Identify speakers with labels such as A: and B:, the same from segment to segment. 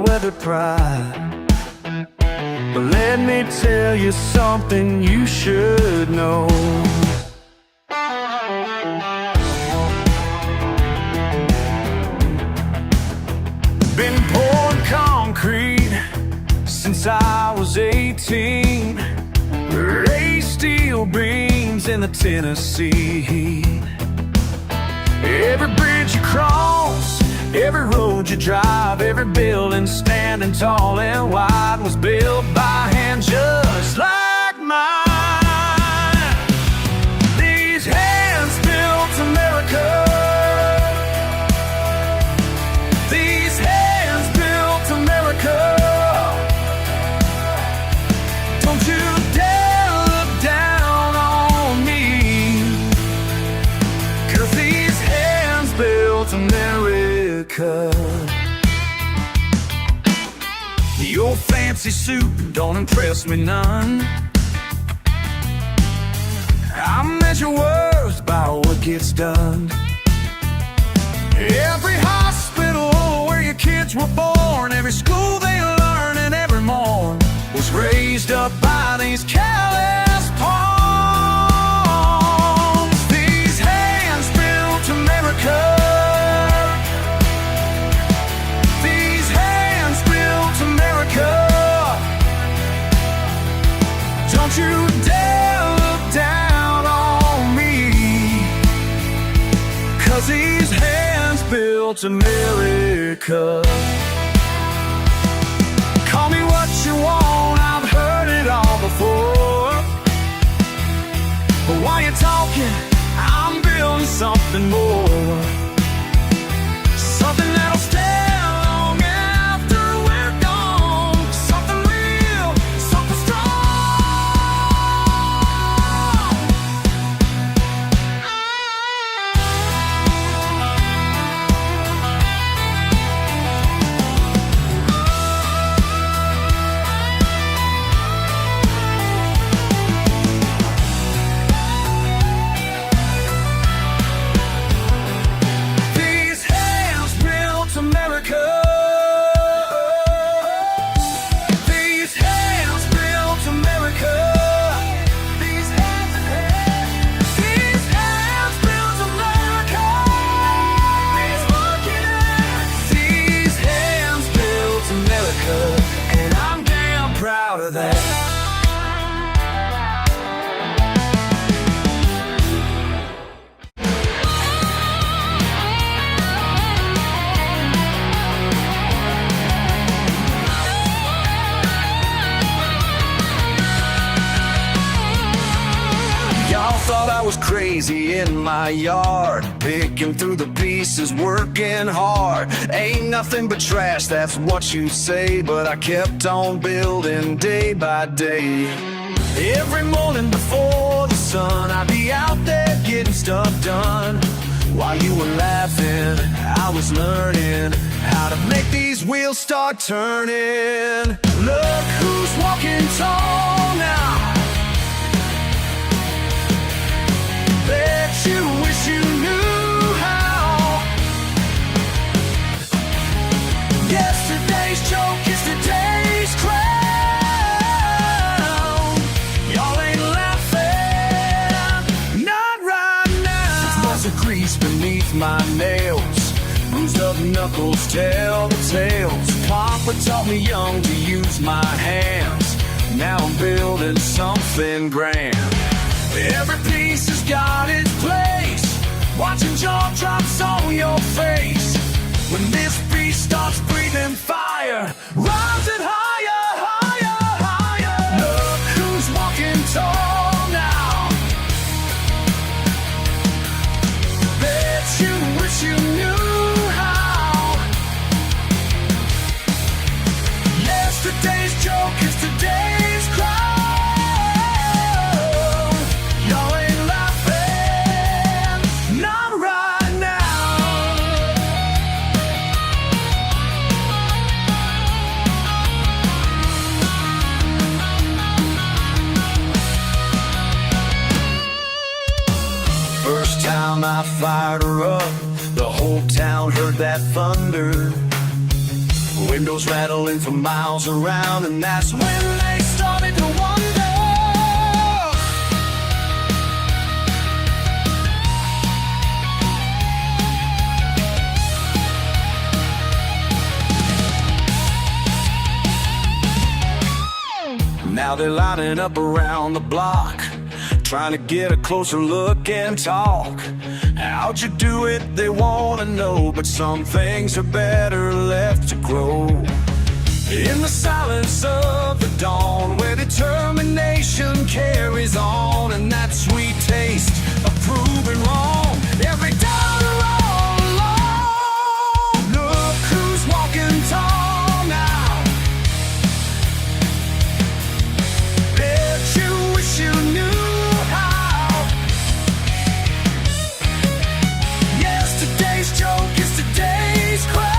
A: weathered pride. But let me tell you something you should know. Been pouring concrete since I was 18. Raised steel beams in the Tennessee heat. Every bridge you cross, every road you drive, every building standing tall and wide was built by hand just like mine. These hands built America. These hands built America. Don't you dare look down on me, 'cause these hands built America. Your fancy suit don't impress me none. I measure worth by what gets done. Every hospital where your kids were born, every school they learn, and every morn was raised up by these callous palms. These hands built America. These hands built America. Don't you dare look down on me, 'cause these hands built America. Call me what you want, I've heard it all before. But while you're talking, I'm building something more. Something that'll stay long after we're gone. Something real, something strong. These hands built America. These hands built America. These hands built America. These hands built America, and I'm damn proud of that. Y'all thought I was crazy in my yard, picking through the pieces, working hard. Ain't nothing but trash, that's what you say, but I kept on building day by day. Every morning before the sun, I'd be out there getting stuff done. While you were laughing, I was learning how to make these wheels start turning. Look who's walking tall now. Bet you wish you knew how. Yesterday's joke is today's crown. Y'all ain't laughing, not right now. There's a grease beneath my nails, bruised up knuckles tell the tales. Papa taught me young to use my hands. Now I'm building something grand. Every piece has got its place. Watching jaw drops on your face. When this beast starts breathing fire, rise it higher, higher, higher. Look who's walking tall now. Bet you wish you knew how. Yesterday's joke is today's cry. I fired her up, the whole town heard that thunder. Windows rattling for miles around, and that's when they started to wonder. Now they're lining up around the block, trying to get a closer look and talk. How'd you do it, they wanna know, but some things are better left to grow. In the silence of the dawn, where determination carries on, and that sweet taste of proving wrong. Every dollar all along, look who's walking tall now. Bet you wish you knew how. Yesterday's joke is today's crowd.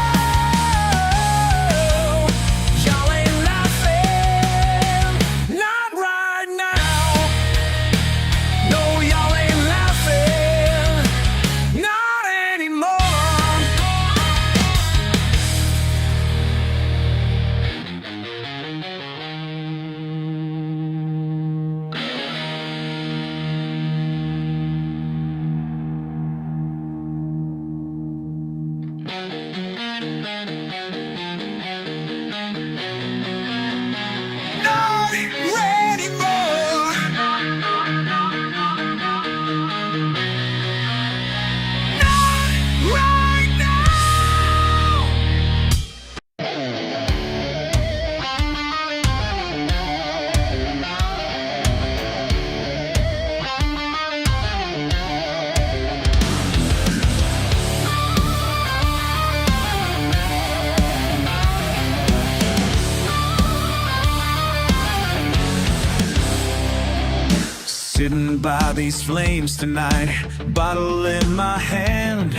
A: Sitting by these flames tonight, bottle in my hand,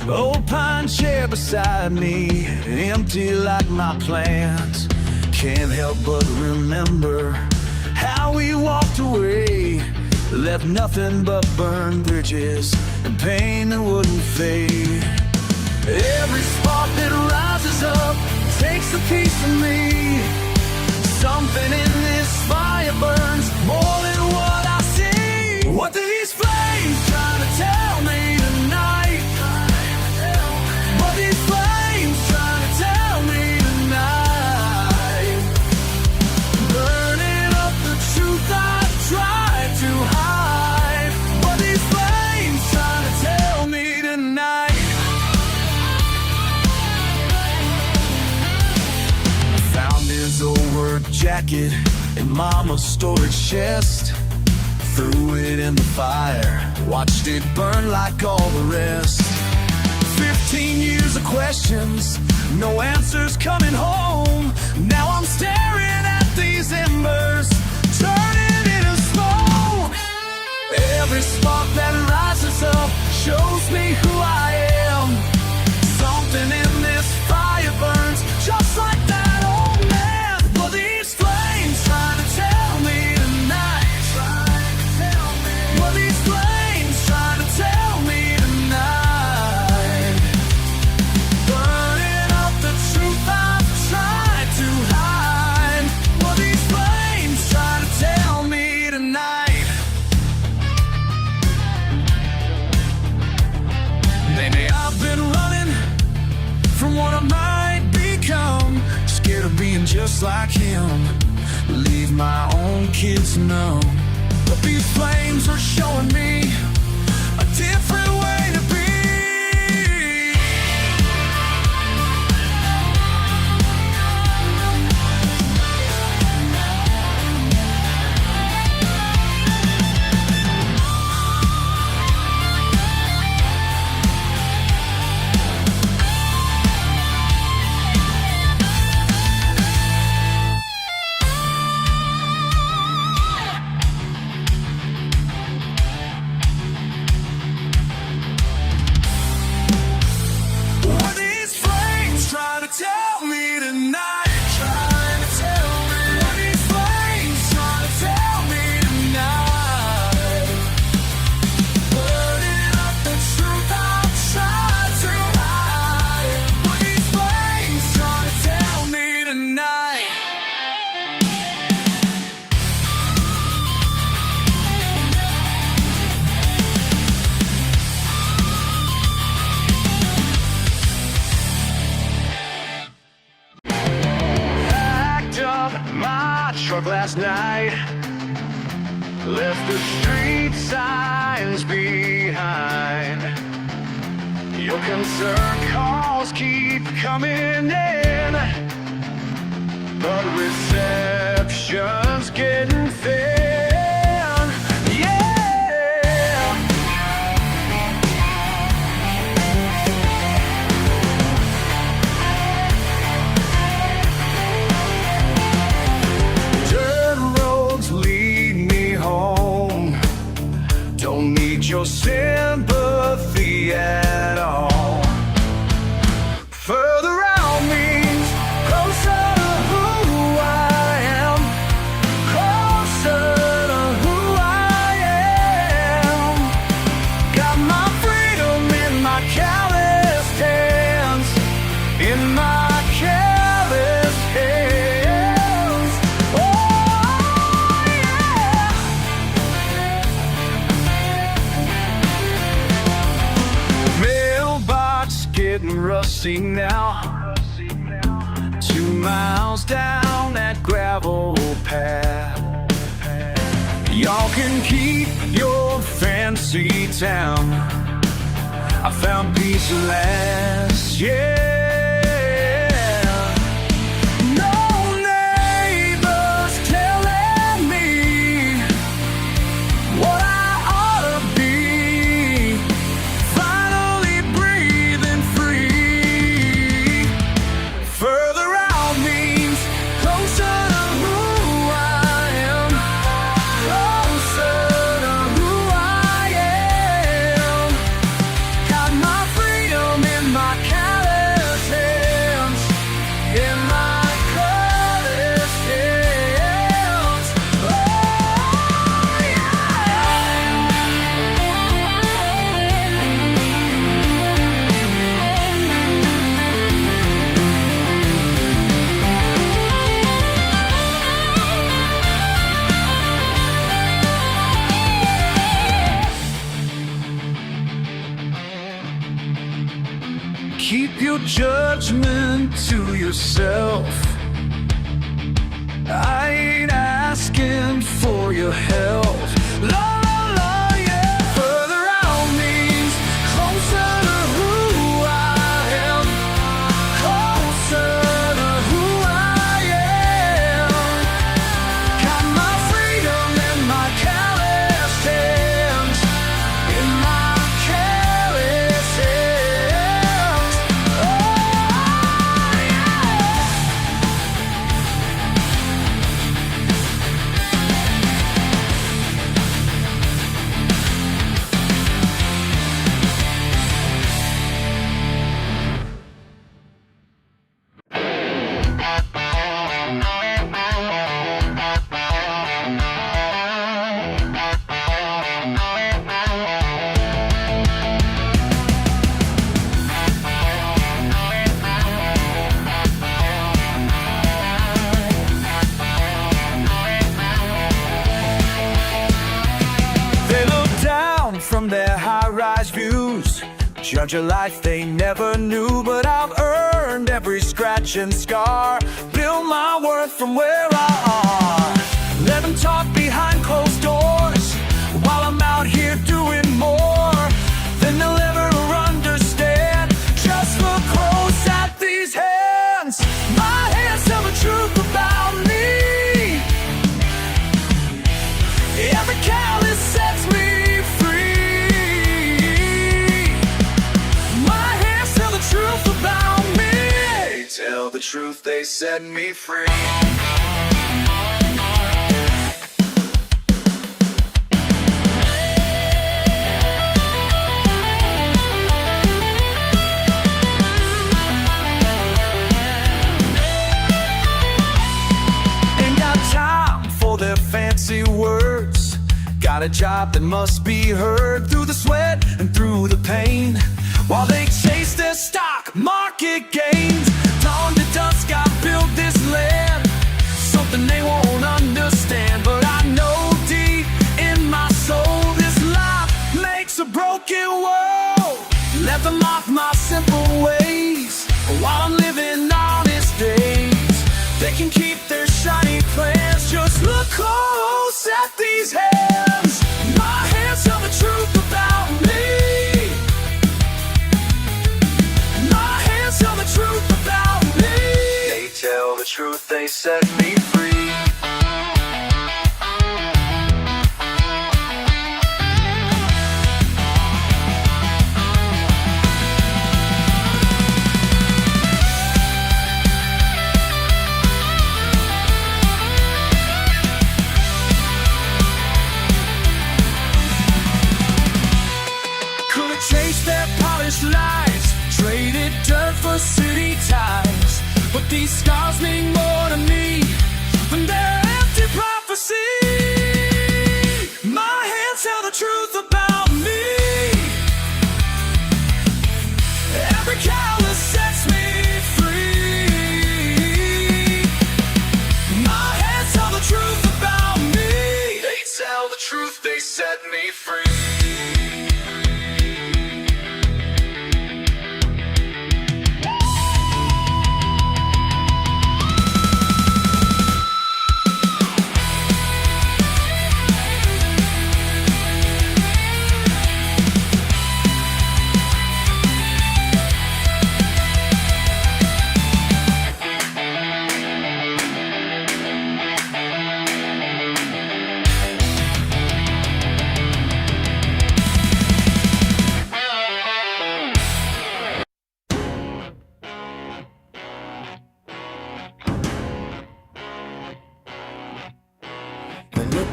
A: old pine chair beside me, empty like my plans. Can't help but remember how we walked away, left nothing but burned bridges and pain that wouldn't fade. Every spark that rises up takes a piece of me. Something in this fire burns more than what I see. What are these flames trying to tell me tonight? What are these flames trying to tell me tonight? Burning up the truth I tried to hide. What are these flames trying to tell me tonight? I found his old work jacket in Mama's storage chest. Threw it in the fire, watched it burn like all the rest. 15 years of questions, no answers coming home. Now I'm staring at these embers, turning into smoke. Every spark that rises up shows me who I am. Something in this fire burns just like that old man. But these flames trying to tell me tonight. What these flames trying to tell me tonight? Burning up the truth I've tried to hide. What these flames trying to tell me tonight? Maybe I've been running from what I might become, scared of being just like him, leave my own kids numb. But these flames are showing me a different way to be. truck last night, left the street signs behind. Your concern calls keep coming in, but reception's getting thin. Your sympathy at all. Further out means closer to who I am, closer to who I am. Got my freedom in my calloused hands, in my calloused hands. Oh yeah. Getting rusty now, 2 miles down that gravel path. Y'all can keep your fancy town. I found peace at last, yeah. No neighbors telling me what I ought to be. Keep your judgment to yourself. I ain't asking for your help. La la yeah. Further out means closer to who I am, closer to who I am. Got my freedom in my calloused hands, in my calloused hands. From their high-rise views, judge a life they never knew. But I've earned every scratch and scar, build my worth from where I are. Let them talk behind closed doors, while I'm out here doing more than they'll ever understand. Just look close at these hands. My hands tell the truth about me. Every callus sets me tell the truth, they set me free. Ain't got time for their fancy words. Got a job that must be heard through the sweat and through the pain, while they chase their stock market gains. Dawn to dusk I built this land, something they won't understand. But I know deep in my soul this life makes a broken world. Let them mock my simple ways while I'm living honest days. They can keep their shiny plans, Just look close at these hands. My hands tell the truth about me. My hands tell the truth about me. They tell the truth, they set me free. Lies, traded dirt for city ties, but these scars mean more to me than their empty prophecy. My hands tell the truth about me. Every callus sets me free. My hands tell the truth about me. They tell the truth, they set me free.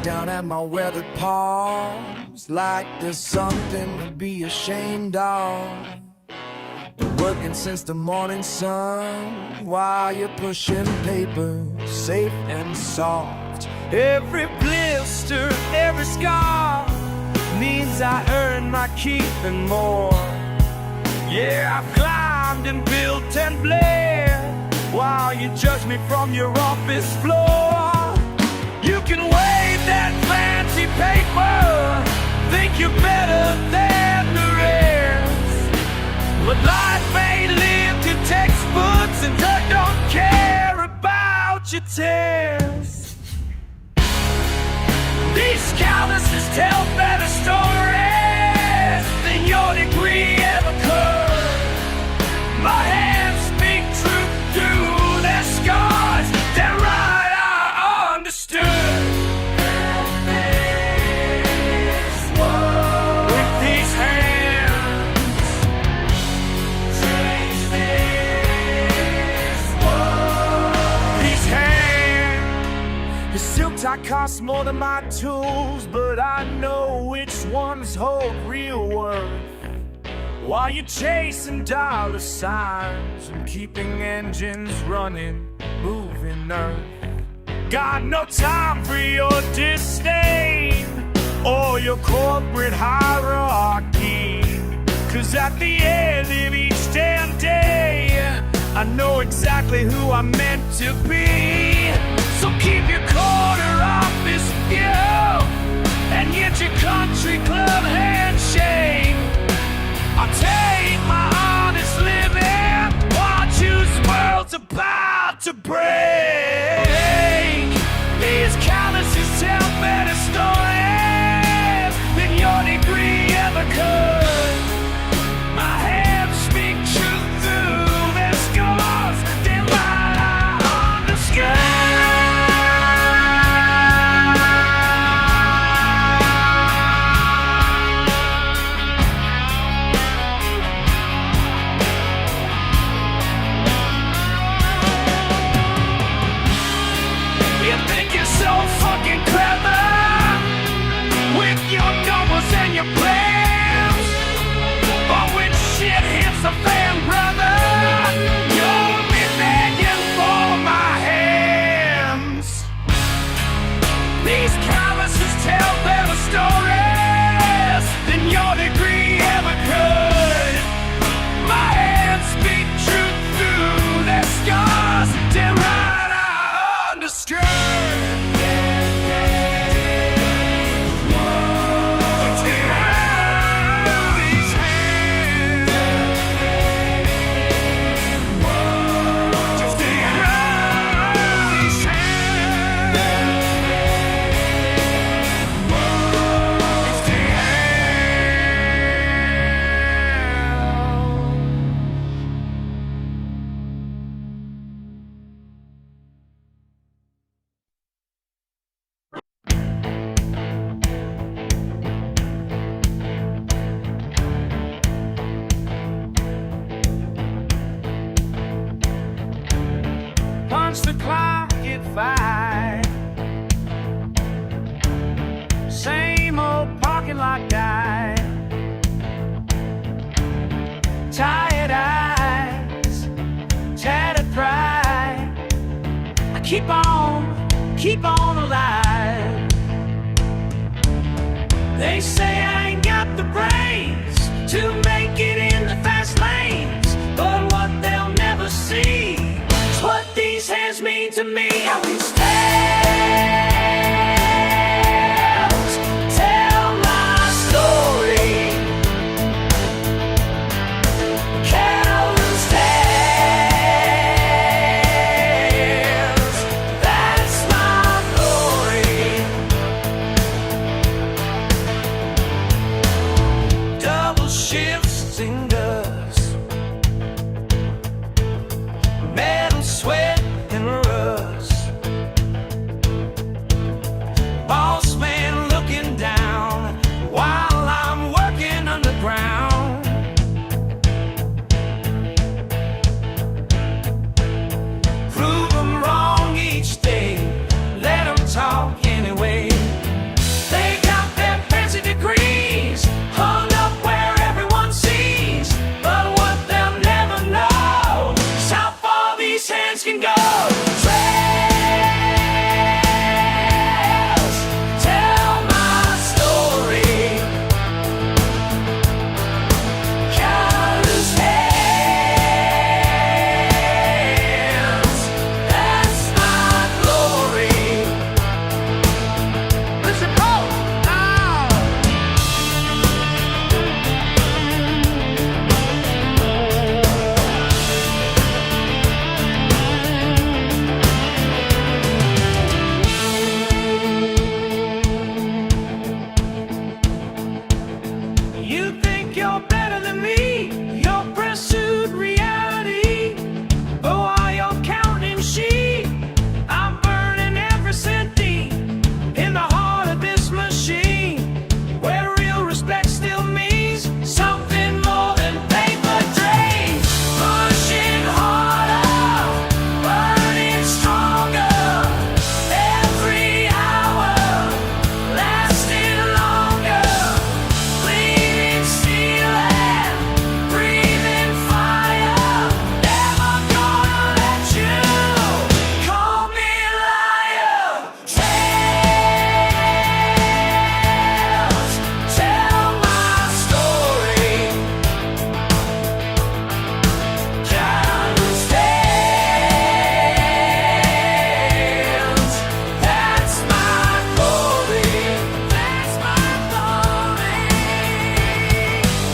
A: Down at my weathered palms, like there's something to be ashamed of. Been working since the morning sun, while you're pushing paper, safe and soft. Every blister, every scar means I earn my keep and more. Yeah, I've climbed and built and blared, while you judge me from your office floor. You can wave that fancy paper, think you're better than the rest, but life ain't lived in textbooks and dirt don't care about your test. These calluses tell better stories than your degree ever could. My hands speak truth through their scars, they're right. I cost more than my tools, but I know which ones hold real worth. While you're chasing dollar signs and keeping engines running, moving earth. Got no time for your disdain or your corporate hierarchy, 'cause at the end of each damn day, I know exactly who I'm meant to be. So keep your corner office view and get your country club handshake. I'll take my honest living, watch whose world's about to break. These calluses tell better stories than your degree ever could. My hands speak truth through their scars, they lie on the sky. fight. Same old parking lot guy. Tired eyes, tattered pride. I keep on alive. They say I ain't got the brains to make it in the fast lanes, but what they'll never see is what these hands mean to me. How these tales tell my story. Careless tales, that's my glory. Double shifts, singers, metal, sweat, and rust. Boss man looking down while I'm working underground. Prove them wrong each day, let them talk anyway. They got their fancy degrees hung up where everyone sees, but what they'll never know is how far these hands can go. Trails tell my story. Careless hands, that's my glory. Listen, go! You think you're better than me, you're pursued reality. But while you're counting sheep, I'm burning every cent deep in the heart of this machine, where real respect still means something more than paper dreams. Pushing harder, burning stronger, every hour lasting longer. Bleeding steel and breathing fire. Never gonna let you call me liar. Tales tell my story. Careless tales, that's my glory. That's my glory.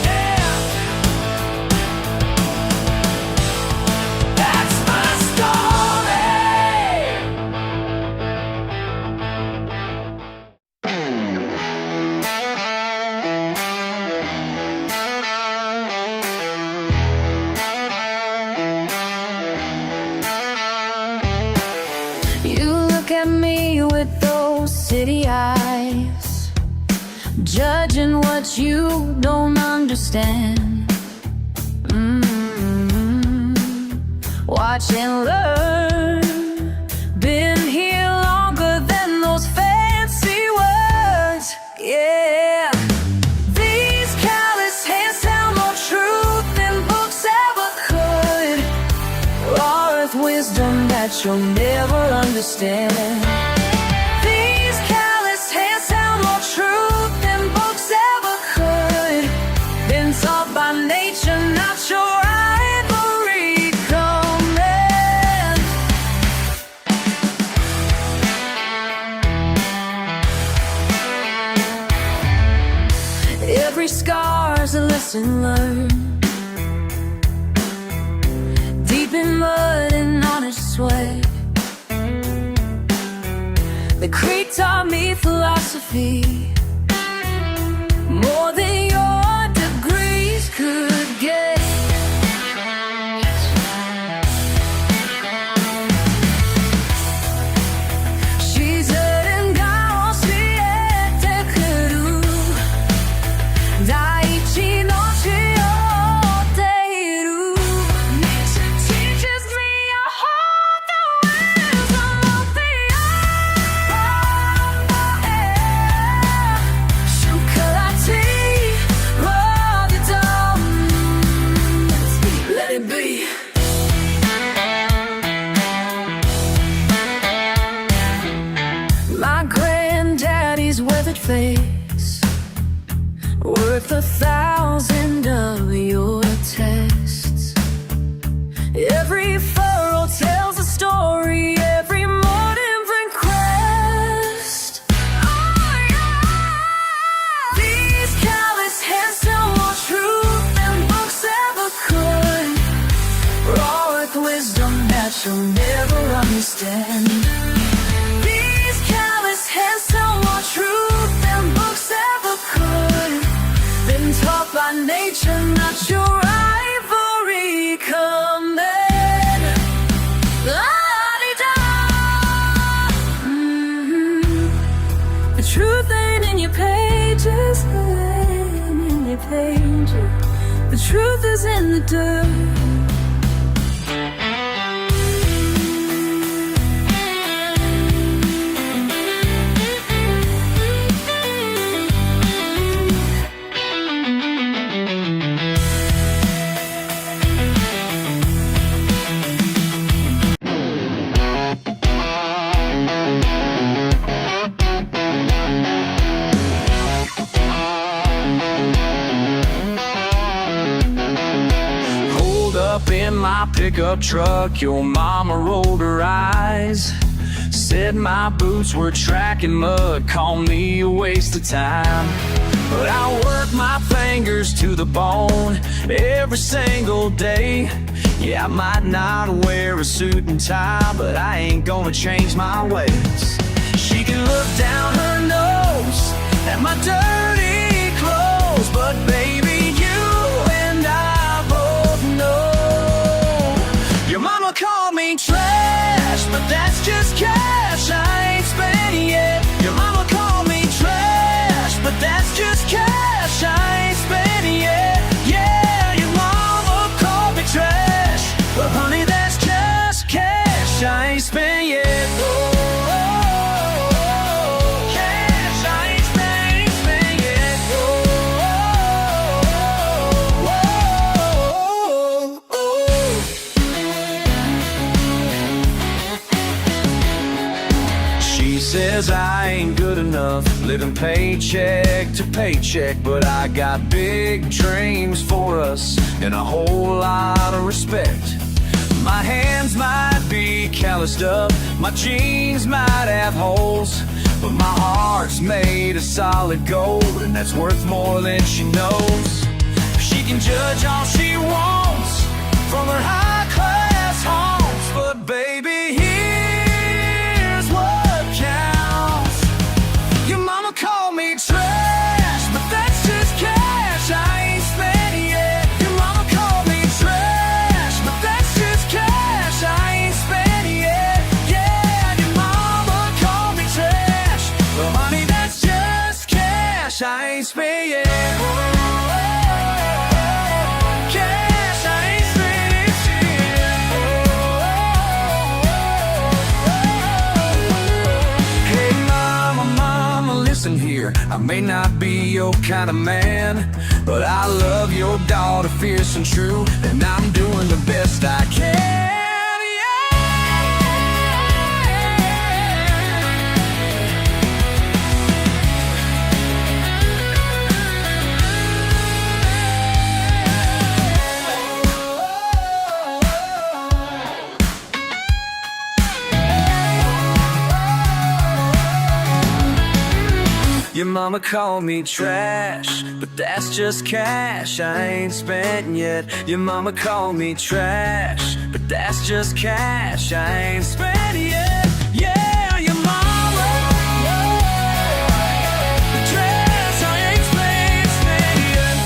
A: Yeah. That's my story. You look at me with those city eyes, judging what you don't understand. Watch and learn. Been here longer than those fancy words. Yeah. These callous hands tell more truth than books ever could. Raw earth wisdom that you'll never understand. These callous hands tell more truth than books ever could. Been taught by nature, not your ivory command. Every scar's a lesson learned, deep in mud and honest sweat. The creek taught me philosophy, more than your degrees could get. She's heard and siete kuru, daichi no shioteru. Nature teaches me I hold the wisdom of the
B: face, worth 1,000 of your tests. Every furrow tells a story, every morning bring crest. Oh yeah! These callous hands tell more truth than books ever could. Raw with wisdom that you'll never understand. These callous hands tell more truth than books ever could. Been taught by nature, not your ivory command. La-di-da. The truth ain't in your pages, ain't in your pages. The truth is in the dirt.
A: In my pickup truck, your mama rolled her eyes, said my boots were tracking mud, called me a waste of time. But I work my fingers to the bone every single day. Yeah, I might not wear a suit and tie, but I ain't gonna change my ways. She can look down her nose at my dirty clothes, but baby, you and I both know. Your mama called me trash, but that's just cash I ain't spent yet. Your mama called me trash, but that's just cash I ain't spent yet. Yeah, your mama called me trash, but honey, that's just cash I ain't spent yet. Oh, cash I ain't spent yet. She says I ain't good enough, living paycheck to paycheck, but I got big dreams for us and a whole lot of respect. My hands might be calloused up, my jeans might have holes, but my heart's made of solid gold, and that's worth more than she knows. She can judge all she wants from her high-class homes, but baby, here's what counts. Your mama called me trash, but that's just cash I ain't spent yet. Your mama called me trash, but that's just cash I ain't spent yet. Yeah, your mama called me trash, but honey, that's just cash I ain't spent yet. Cash I ain't spent yet. Hey mama, mama, listen here, I may not be your kind of man, but I love your daughter fierce and true, and I'm doing the best I can. Your mama called me trash, but that's just cash I ain't spent yet. Your mama called me trash, but that's just cash I ain't spent yet. Yeah, your mama, the trash I ain't spent yet.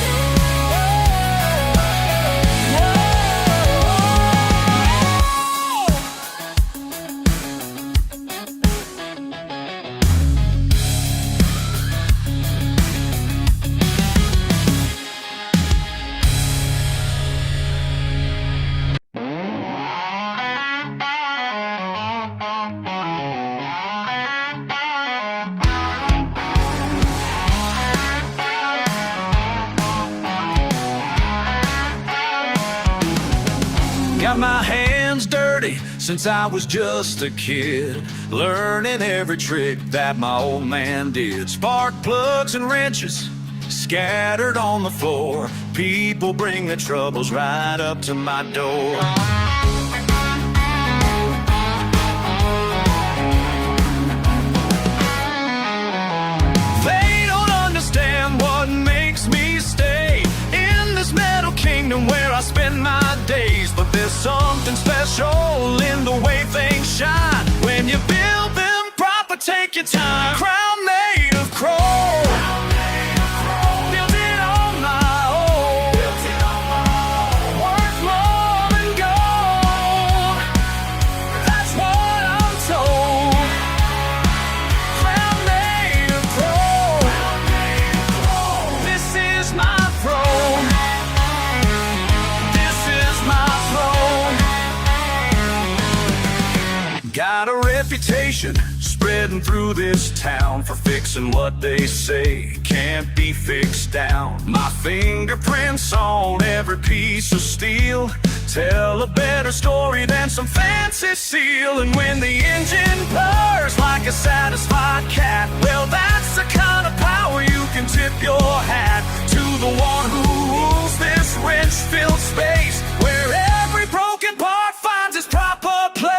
A: Got my hands dirty, since I was just a kid, learning every trick that my old man did. Spark plugs and wrenches scattered on the floor. People bring their troubles right up to my door. They don't understand what makes me stay in this metal kingdom where I spend my days. But there's something special in the way things shine when you build them proper. Take your time. Crown made of chrome. Got a reputation spreading through this town for fixing what they say can't be fixed down. My fingerprints on every piece of steel tell a better story than some fancy seal. And when the engine purrs like a satisfied cat, well, that's the kind of power you can tip your hat to the one who rules this wrench-filled space where every broken part finds its proper place.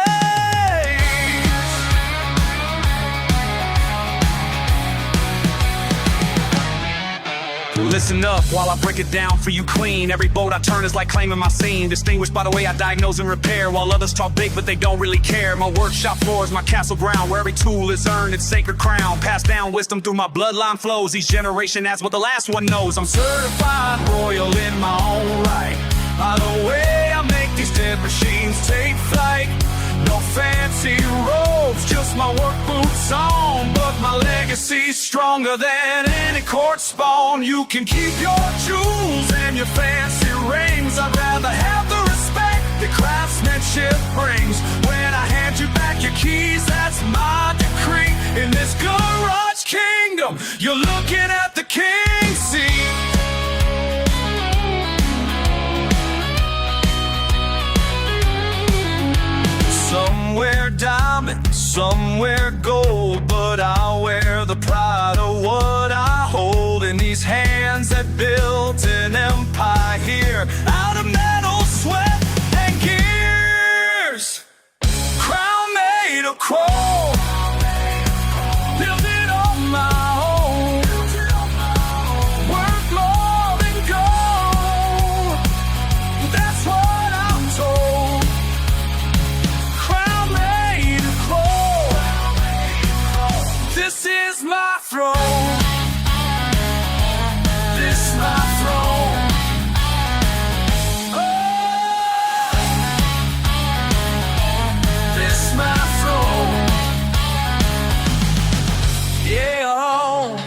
A: Listen up while I break it down for you clean. Every boat I turn is like claiming my scene, distinguished by the way I diagnose and repair, while others talk big but they don't really care. My workshop floor is my castle ground, where every tool is earned its sacred crown. Passed down wisdom through my bloodline flows. Each generation adds what the last one knows. I'm certified royal in my own right. By the way I make these dead machines take flight. No fancy robes, just my work boots on, but my legacy's stronger than any court spawn. You can keep your jewels and your fancy rings. I'd rather have the respect that craftsmanship brings. When I hand you back your keys, that's my decree. In this garage kingdom, you're looking at the king's seat. Somewhere diamond, somewhere gold, but I'll wear the pride of what I hold in these hands that built an empire here out of metal, sweat, and gears. Crown made of chrome, built it on my own. Worth more than gold, that's what I'm told. This is my throne. This is my throne. Oh, this is my throne. Yeah. Oh.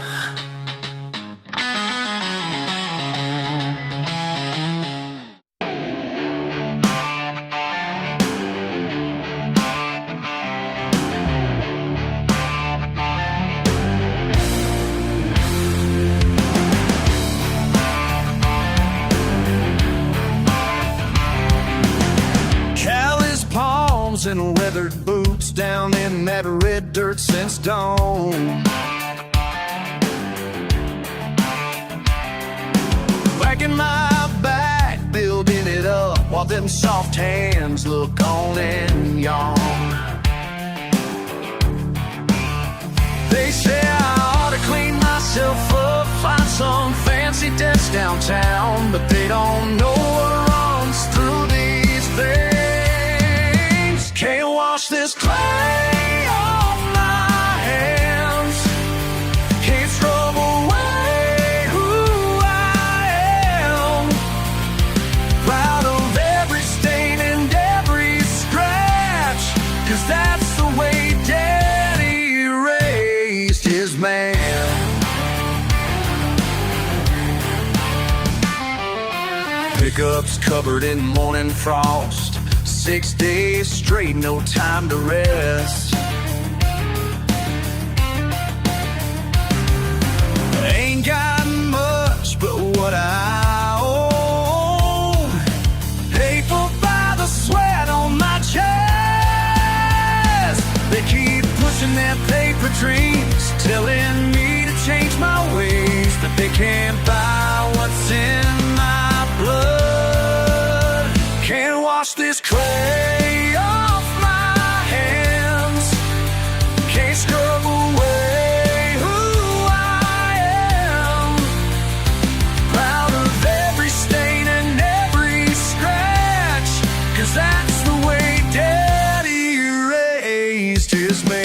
A: And leathered boots down in that red dirt since dawn. Whacking my back, building it up, while them soft hands look on and yawn. They say I ought to clean myself up, find some fancy desk downtown, but they don't know what runs through these things. Can't wash this clay off my hands. Can't scrub away who I am. Proud of every stain and every scratch, 'cause that's the way Daddy raised his man. Pickups covered in morning frost, 6 days straight, no time to rest. Ain't got much but what I own, paid for by the sweat on my chest. their paper dreams, telling me to change my ways, but they can't buy what's in my blood. Can't wash this clay off my hands, can't scrub away who I am. Proud of every stain and every scratch, 'cause that's the way Daddy raised his man.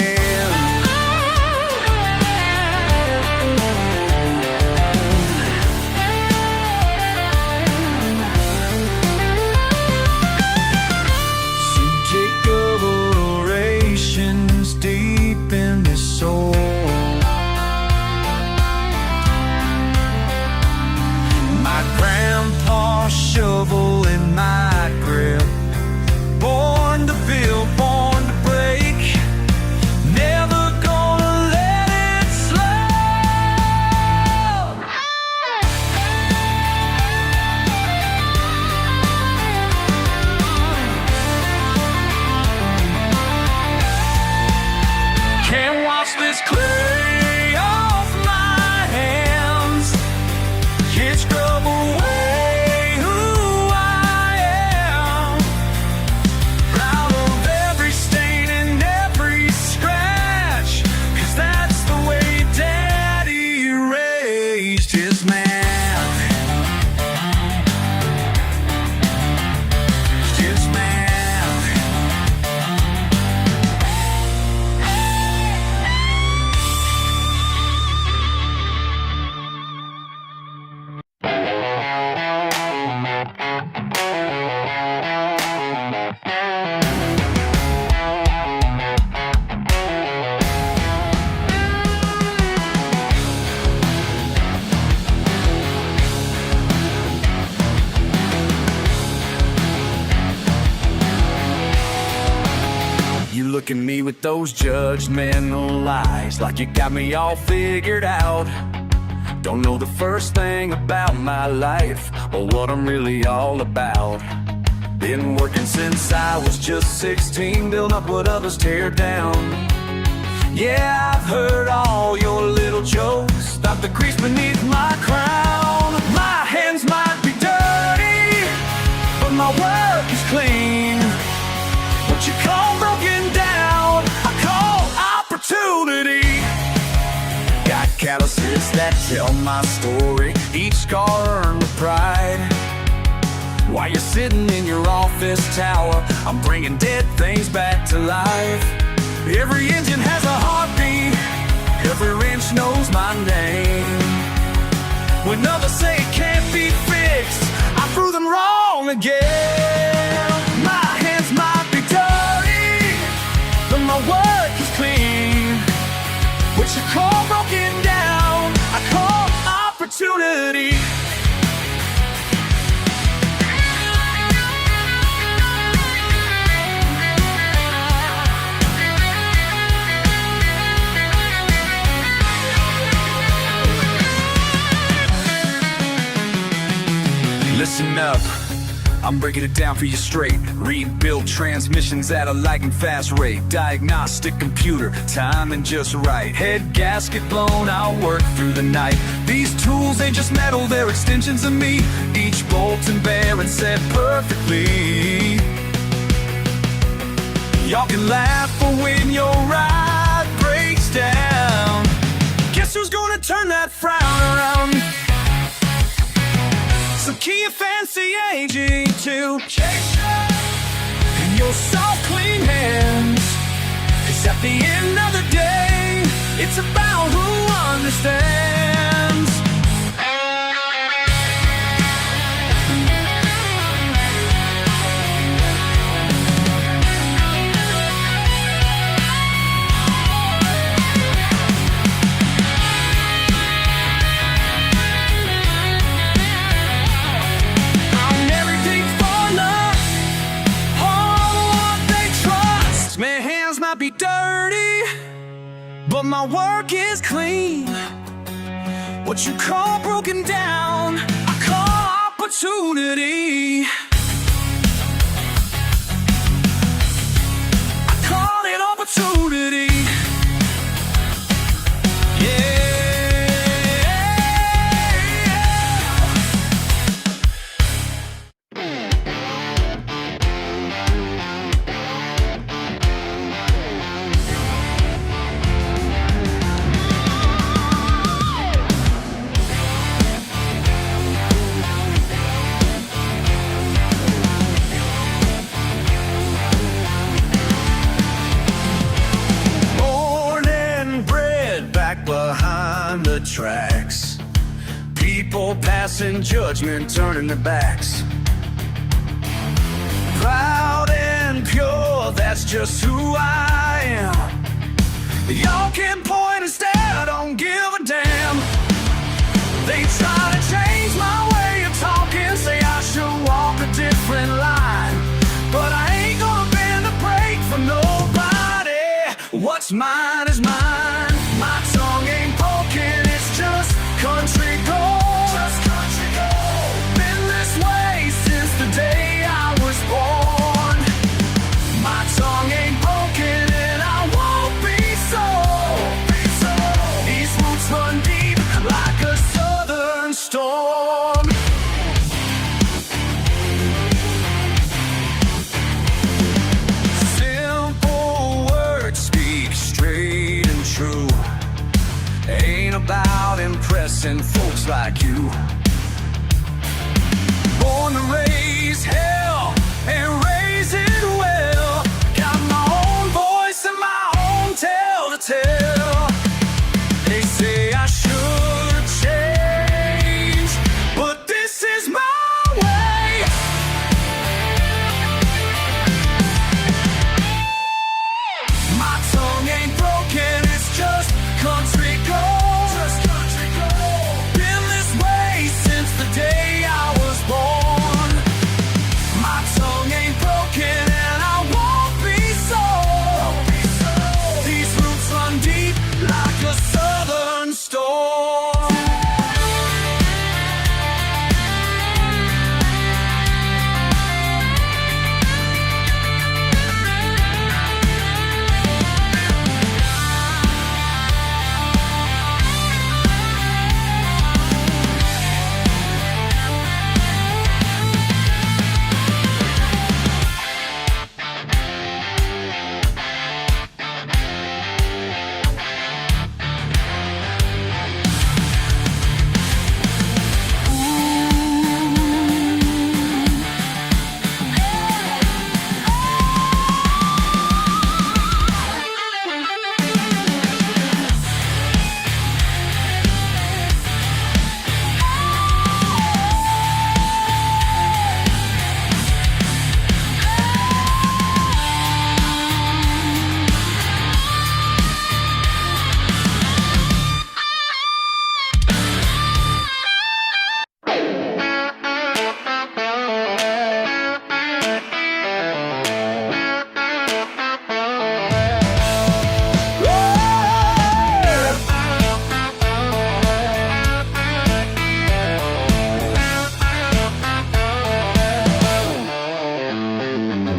A: Some decorations deep in his soul, my grandpa's shovel in my grip. Born to build, born to break, never gonna let it slow. Can't wash this clay off my hands, can't scrub away who I am. Proud of every stain and every scratch, 'cause that's the way Daddy raised his man. His man. You look at me with those judgmental eyes, like you got me all figured out. Don't know the first thing about my life or what I'm really all about. Been working since I was just 16, build up what others tear down. Yeah, I've heard all your little jokes, thought the grease beneath my crown. My hands might be dirty, but my work is clean. What you call broken down, I call opportunity. Got calluses that tell my story, each scar earned with pride. While you're sitting in your office tower, I'm bringing dead things back to life. Every engine has a heartbeat, every wrench knows my name. When others say it can't be fixed, I prove them wrong again. My hands might be dirty, but my work is clean. What you call broken down, I call opportunity. Listen up, I'm breaking it down for you straight. Rebuild transmissions at a lightning fast rate. Diagnostic computer, timing just right. Head gasket blown, I'll work through the night. These tools ain't just metal, they're extensions of me. Each bolt and bear and set perfectly. Y'all can laugh for when your ride breaks down. Guess who's gonna turn that frown around? Some key and fancy aging to and your soft clean hands. 'Cause at the end of the day, it's about who understands. Be dirty, but my work is clean. What you call broken down, I call opportunity. I call it opportunity. tracks. People passing judgment, turning their backs. Proud and pure, that's just who I am. Y'all can point and stare, I don't give a damn. They try to change my way of talking, say I should walk a different line, but I ain't gonna bend a break for nobody. What's mine is mine. My tongue ain't poking, it's just country gold. Just country gold. Been this way since the day I was born. My tongue ain't broken and I won't be sold. These roots run deep like a southern storm. Simple words speak straight and true. Ain't about impressing folks like you. Born to raise hell and raise it well. Got my own voice and my own tale to tell. They say I should change, but this is my way. My tongue ain't broken, it's just country gold. Just country gold. Been this way since the day I was born. My tongue ain't broken and I won't be sold. These roots run deep like a southern storm.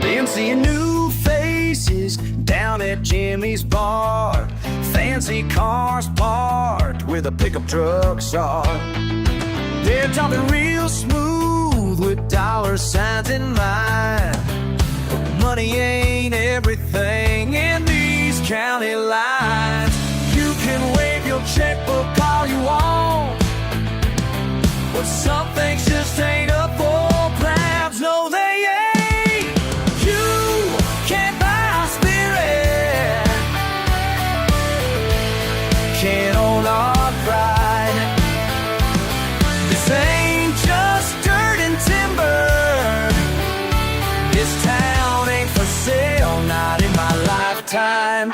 A: Been seeing new faces down at Jimmy's bar. Fancy cars parked where the pickup trucks are. They're talking real smooth with dollar signs in mind. But money ain't everything in these county lines. You can wave your checkbook all you want, but some things just ain't up for grabs. No, they ain't. Can't buy spirit, can't own our pride. This ain't just dirt and timber. This town ain't for sale, not in my lifetime.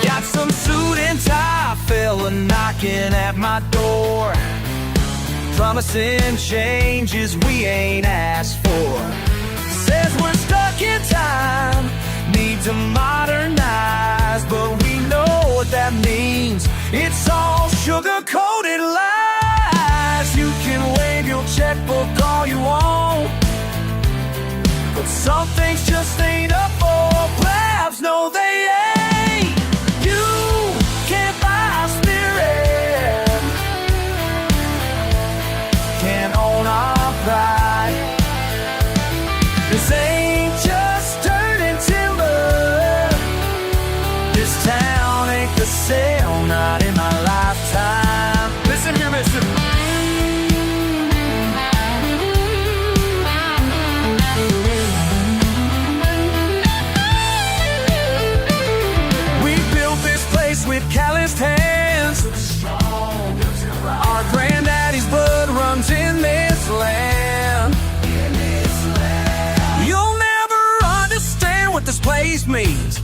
A: Got some suit and tie fella knocking at my door, promising changes we ain't asked for. Says we're stuck in time, need to modernize, but we know what that means. It's all sugar-coated lies. You can wave your checkbook all you want, but some things just ain't up for grabs. No, they ain't. You can't buy spirit, can't own our pride. This ain't just dirt and timber. This town ain't for sale, not in my lifetime. Listen here, mister. We built this place with calloused hands, strong place means.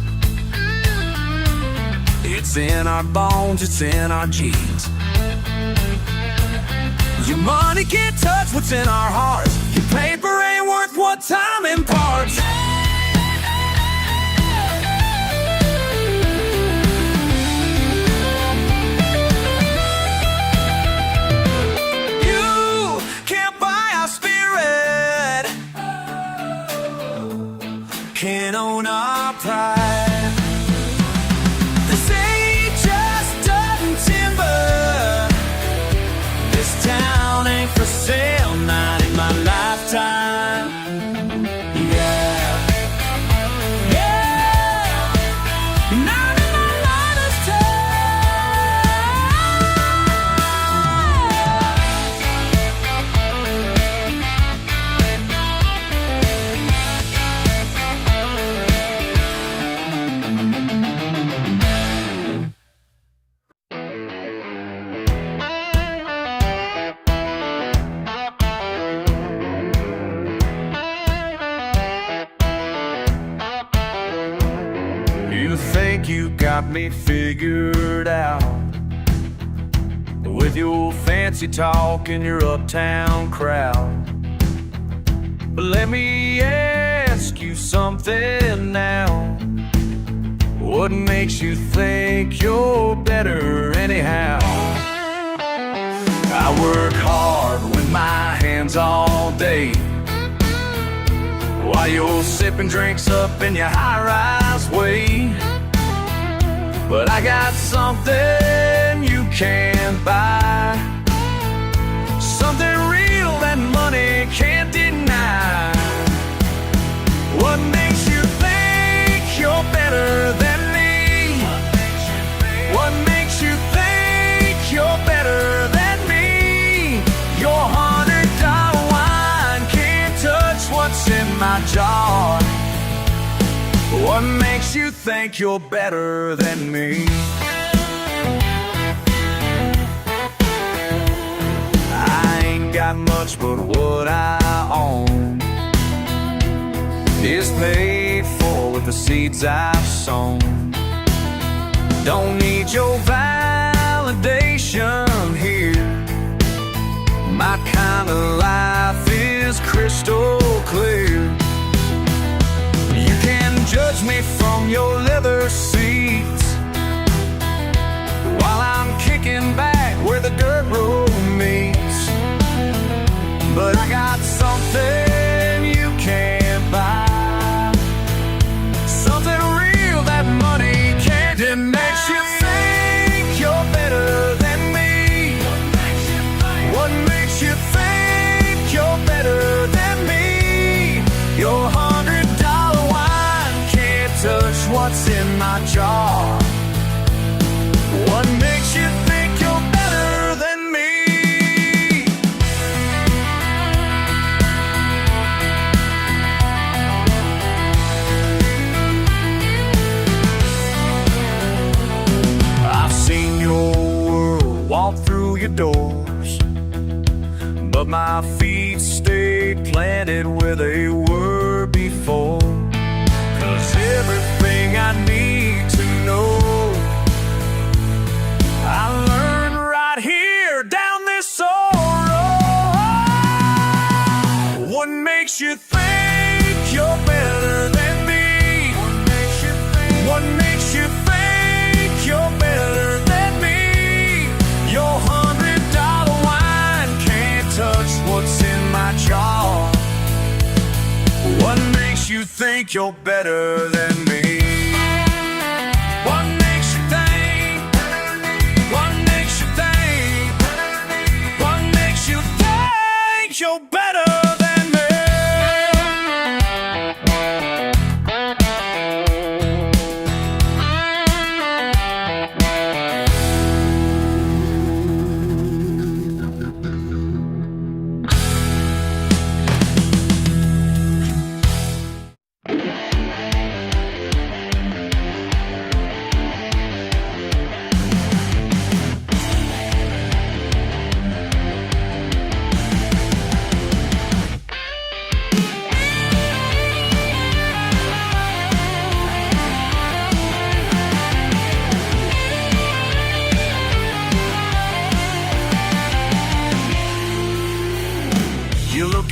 A: It's in our bones, it's in our genes. Your money can't touch what's in our hearts. Your paper ain't worth what time imparts. You can't buy our spirit, can't own our pride. This ain't just dirt and timber. This town ain't for sale, not in my lifetime. Yeah, yeah, not in my You think you got me figured out with your fancy talk and your uptown crowd. But let me ask you something now. What makes you think you're better anyhow? I work hard with my hands all day, while you're sipping drinks up in your high-rise way. But I got something you can't buy, something real that money can't deny. What makes you think you're better than me? What makes you think you're better than me? Your $100 wine can't touch what's in my jar. What makes you think you're better than me? I ain't got much, but what I own is paid for with the seeds I've sown. Don't need your validation here. My kind of life is crystal clear. You can judge me from your leather seats while I'm kicking back where the dirt road meets. But I got something you can't buy, something real that money can't. It makes you think you're better than me. What makes you think you're better than me? Your $100 wine can't touch what's in my jar. What makes you think you're better than me? I've seen your world walk through your doors, but my feet stayed planted where they were before. 'Cause everything I need to know I learned right here down this old road. What makes you think you're better than me? What makes you think you're better than me? Your $100 wine can't touch what's in my jar. What makes you think you're better than me? What makes you think? What makes you think? What makes you think you're better than me?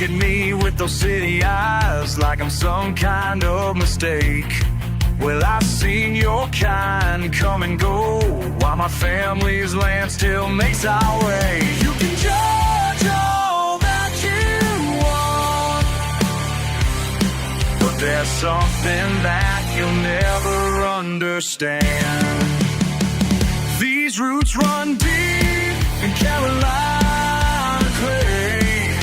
A: at me with those city eyes like I'm some kind of mistake. Well, I've seen your kind come and go while my family's land still makes our way. You can judge all that you want, but there's something that you'll never understand. These roots run deep in Carolina clay,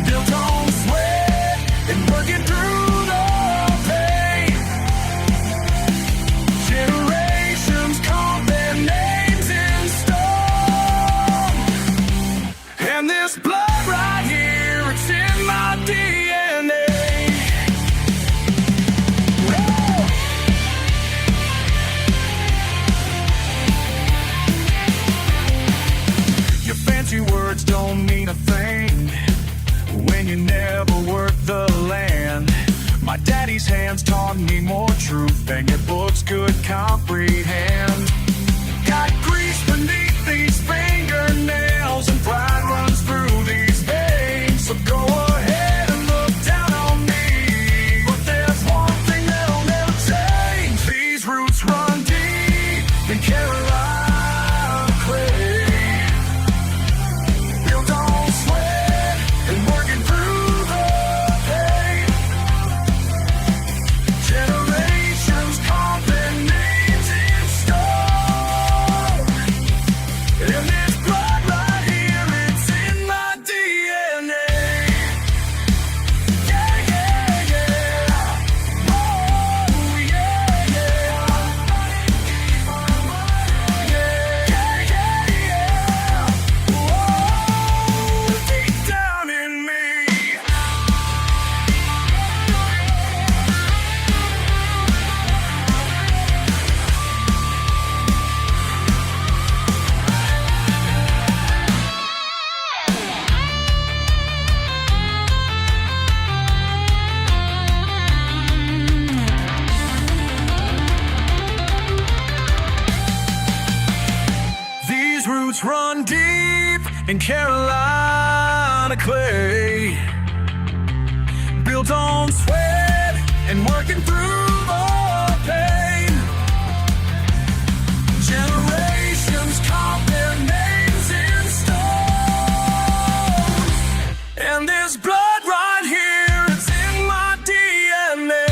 A: built on sweat and working through the pain. Generations carve their names in stone, and this blood right here, it's in my DNA. Fancy words don't mean a thing when you never work the land. My daddy's hands taught me more truth than your books could comprehend. Got grease beneath these fingernails and pride runs through these veins. So go ahead and look down on me, but there's one thing that'll never change. These roots run deep in Carolina clay, run deep in Carolina clay, built on sweat and working through the pain. Generations carve their names in stone, and this blood right here, it's in my DNA.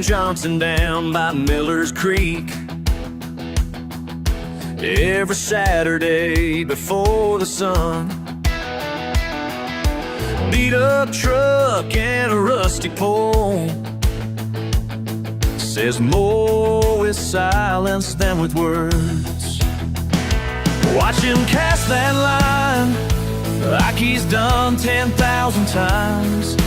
A: Johnson down by Miller's Creek, every Saturday before the sun. Beat up truck and a rusty pole, says more with silence than with words. Watch him cast that line like he's done 10,000 times.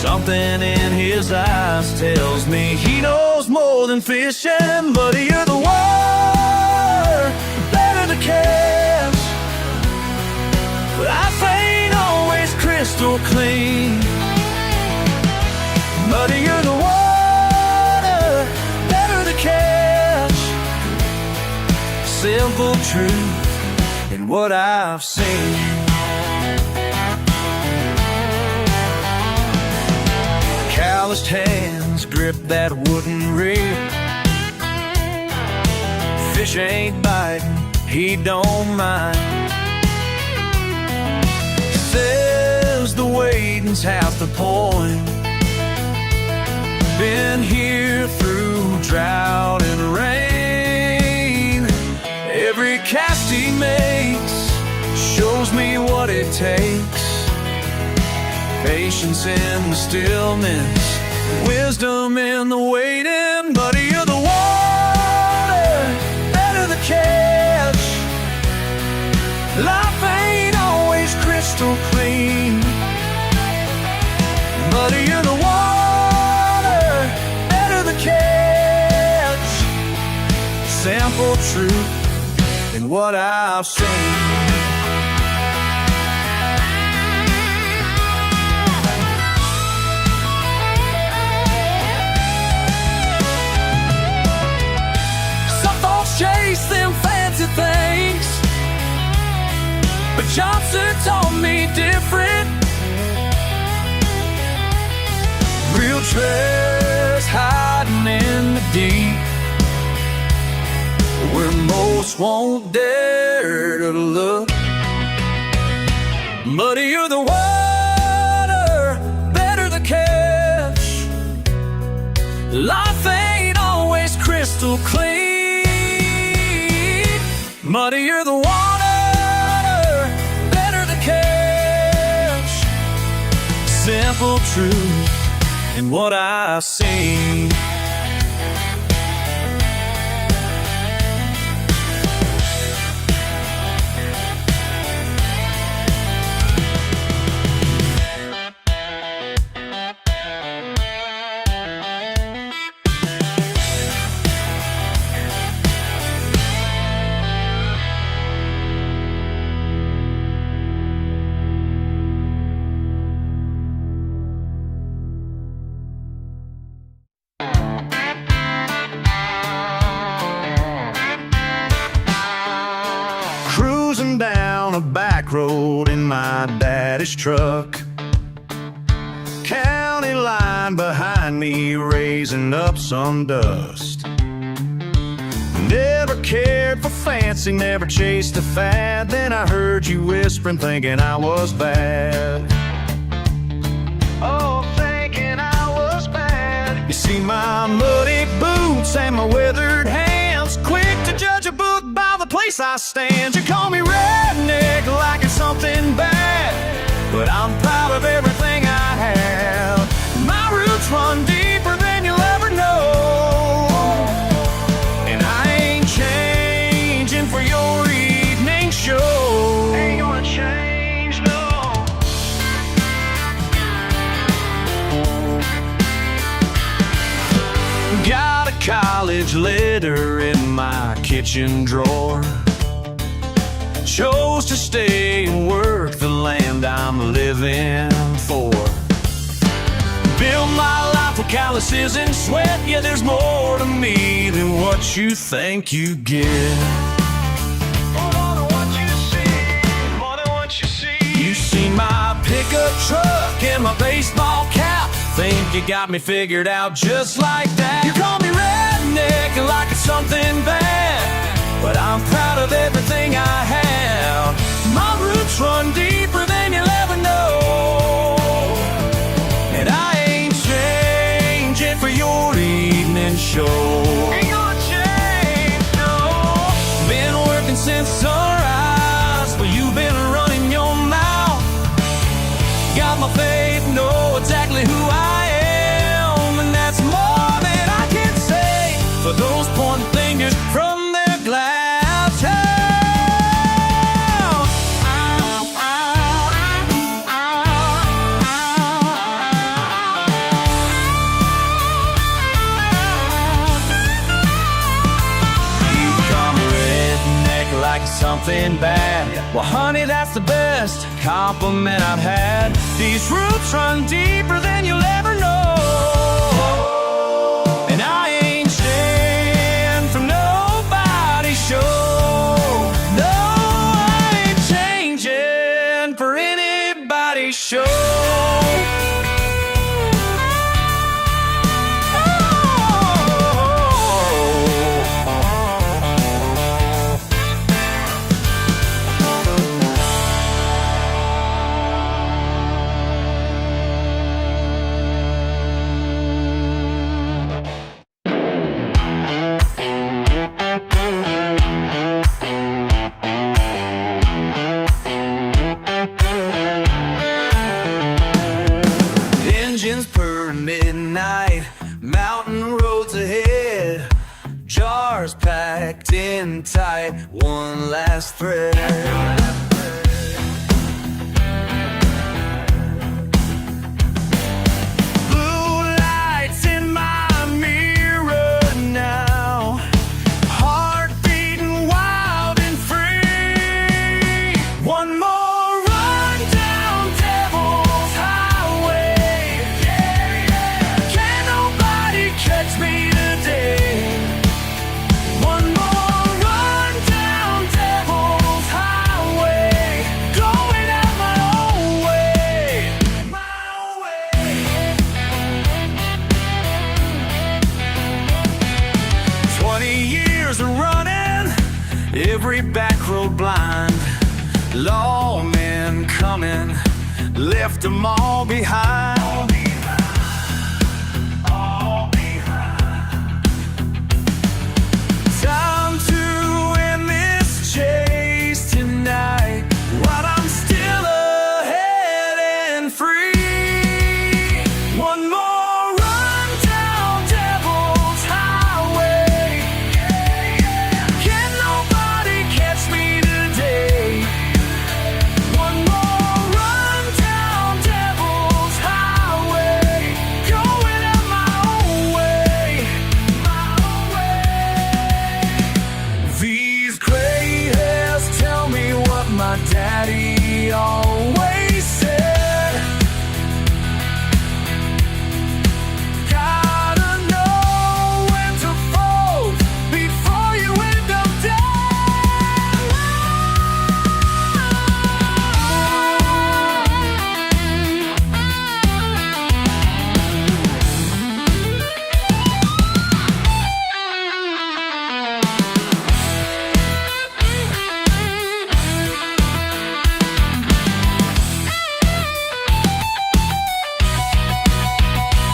A: Something in his eyes tells me he knows more than fishing, but you're the water, better to catch. Life ain't always crystal clean, but you're the water, better to catch. Simple truth in what I've seen. Calloused hands grip that wooden reel. Fish ain't biting, he don't mind. Says the waiting's half the point. Been here through drought and rain. Every cast he makes shows me what it takes. Patience in the stillness, wisdom in the waiting. But you're the water, better the catch. Life ain't always simple truth in what I've seen. Some folks chase them fancy things, but Johnson taught me different. Real treasures hiding in the deep, where most won't dare to look. Muddier the water, better the catch. Life ain't always crystal clean. Muddier the water, better the catch. Simple truth in what I've seen. Cruising down a back road in my daddy's truck, county line behind me raising up some dust. Never cared for fancy, never chased a fad. Then I heard you whispering, thinking I was bad. Oh, thinking I was bad. You see my muddy boots and my weathered hands, quick to judge a book by the place I stand. You call me redneck like it's something bad, but I'm proud of everything I have. My roots run deeper than you'll ever know, and I ain't changing for your evening show. Ain't gonna change, no. Got a college letter in my kitchen drawer. Chose to stay and work the land I'm living for. Build my life with calluses and sweat. Yeah, there's more to me than what you think you get. More than what you see, more than what you see. You see my pickup truck and my baseball cap, think you got me figured out just like that. You call me redneck like it's something bad, but I'm proud of everything I have. My roots run deeper than you'll ever know, and I ain't changing for your evening show. Ain't gonna change, no. Been working since sunrise, but you've been running your mouth. Got my faith, know exactly who I am, and that's more than I can say for those pointing fingers from their glass house. You call me redneck like something bad. Well, honey, that's the best compliment I've had. These roots run deeper than you'll ever know, and I ain't staying from nobody's show. No, I ain't changing for anybody's show. Engines purring midnight, mountain roads ahead, jars packed in tight, one last thread. Blue lights in my mirror now, heart corners are running, every back road blind. Lawmen coming, left them all behind. Time to end this chase tonight, while I'm still ahead and free. One more run down Devil's Highway. Can nobody catch me today? One more run down Devil's Highway, going out my own way, my own way. These gray hairs tell me what my daddy always said. Gotta know when to fold before you end up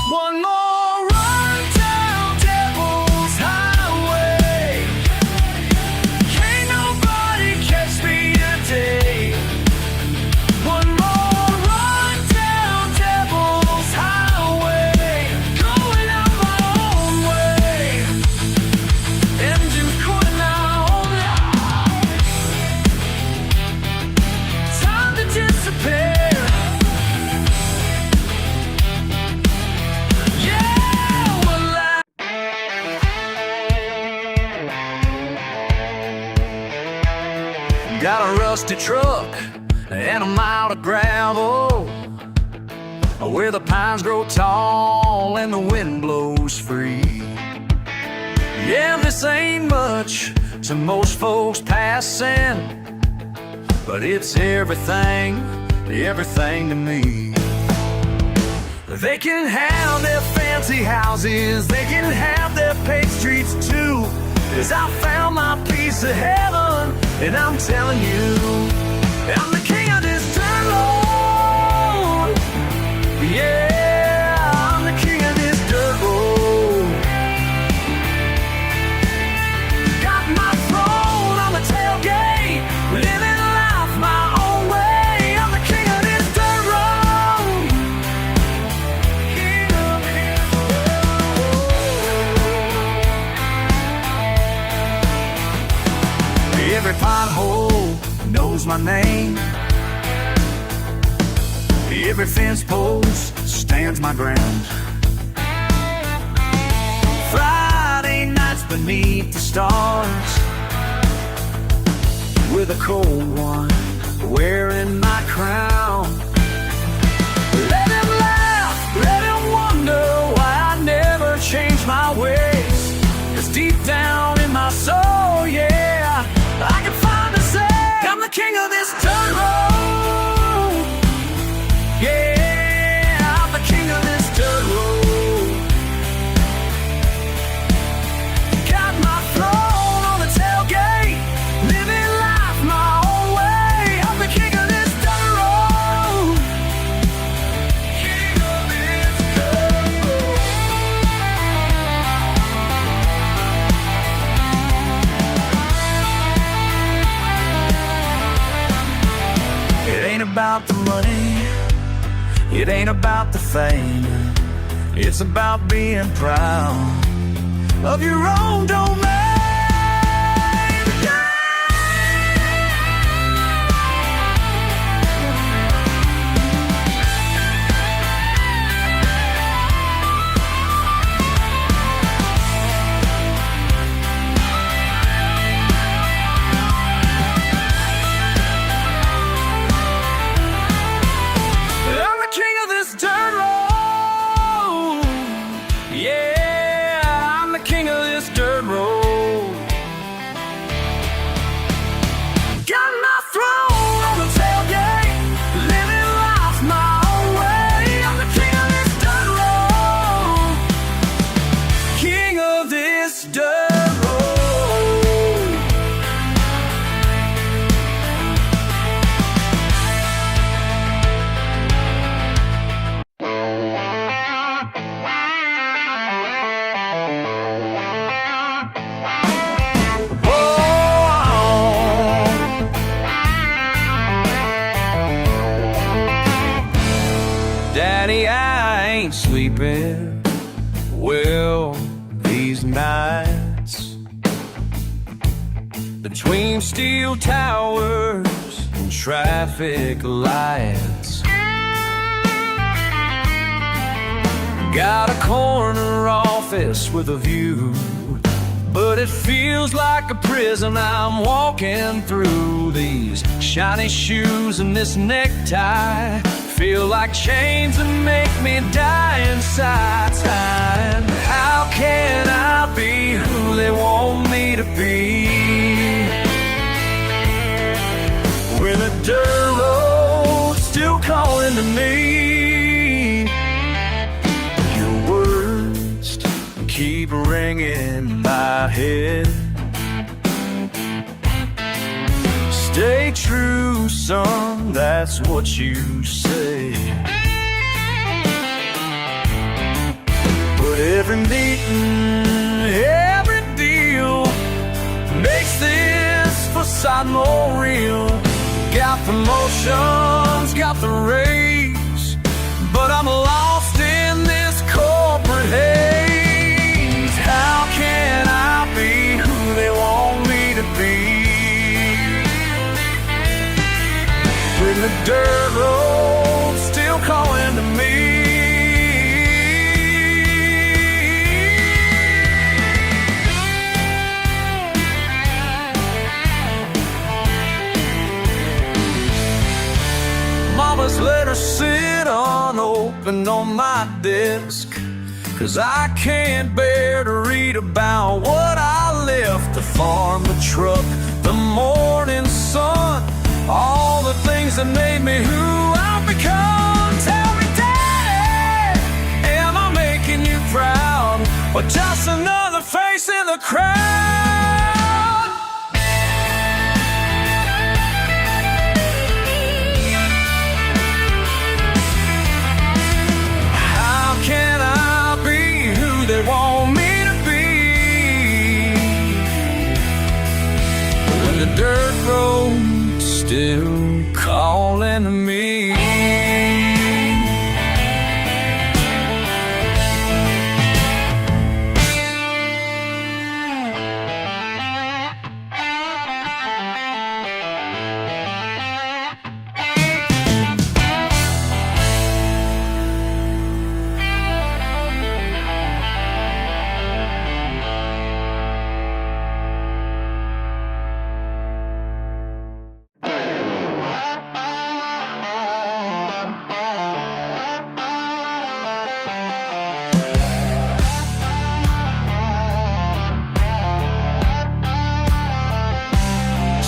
A: One more run down Devil's Highway. Can't nobody catch me today. One more run down Devil's Highway, going out my own way. Engines going out. Time to disappear. Yeah, well, got a rusty truck and a mile of gravel, where the pines grow tall and the wind blows free. Yeah, this ain't much to most folks passing, but it's everything, everything to me. They can have their fancy houses, they can have their paved streets too, 'cause I found my piece of heaven, and I'm telling you, I'm the king of this dirt road. Yeah, I'm the king of this dirt road. Got my throne on the tailgate, living life my own way. I'm the king of this dirt road. King of this road. Every pothole knows my name. Every fence post stands my ground. Friday nights beneath the stars, with a cold one wearing my crown. Let him laugh, let him wonder why I never change my ways. 'Cause deep down in my soul, yeah, I can find a say I'm the king of this dirt road. Yeah, I'm the king of this dirt road. Got my throne on the tailgate, living life my own way. I'm the king of this dirt road. King of this dirt road. It ain't about the money, it ain't about the fame, it's about being proud of your own domain. I'm the king of this dirt road. Yeah, I'm the king of this dirt road. sleeping well these nights between steel towers and traffic lights. Got a corner office with a view, but it feels like a prison I'm walking through. These shiny shoes and this necktie feel like chains that make me die inside. How can I be who they want me to be when the dirt road's still calling to me? Keep ringing in my head. Stay true, son, that's what you say. But every meeting, every deal makes this facade more real. Got promotions, got the raise, but I'm lost in this corporate haze. How can I be who they want me to be when the dirt road's still calling to me? Mama's letter sit unopened on my desk, 'cause I can't bear to read about what I left, the farm, the truck, the morning sun, all the things that made me who I've become. Tell me, Daddy, am I making you proud, or just another face in the crowd? How can I be who they want me to be when the dirt road's still calling to me?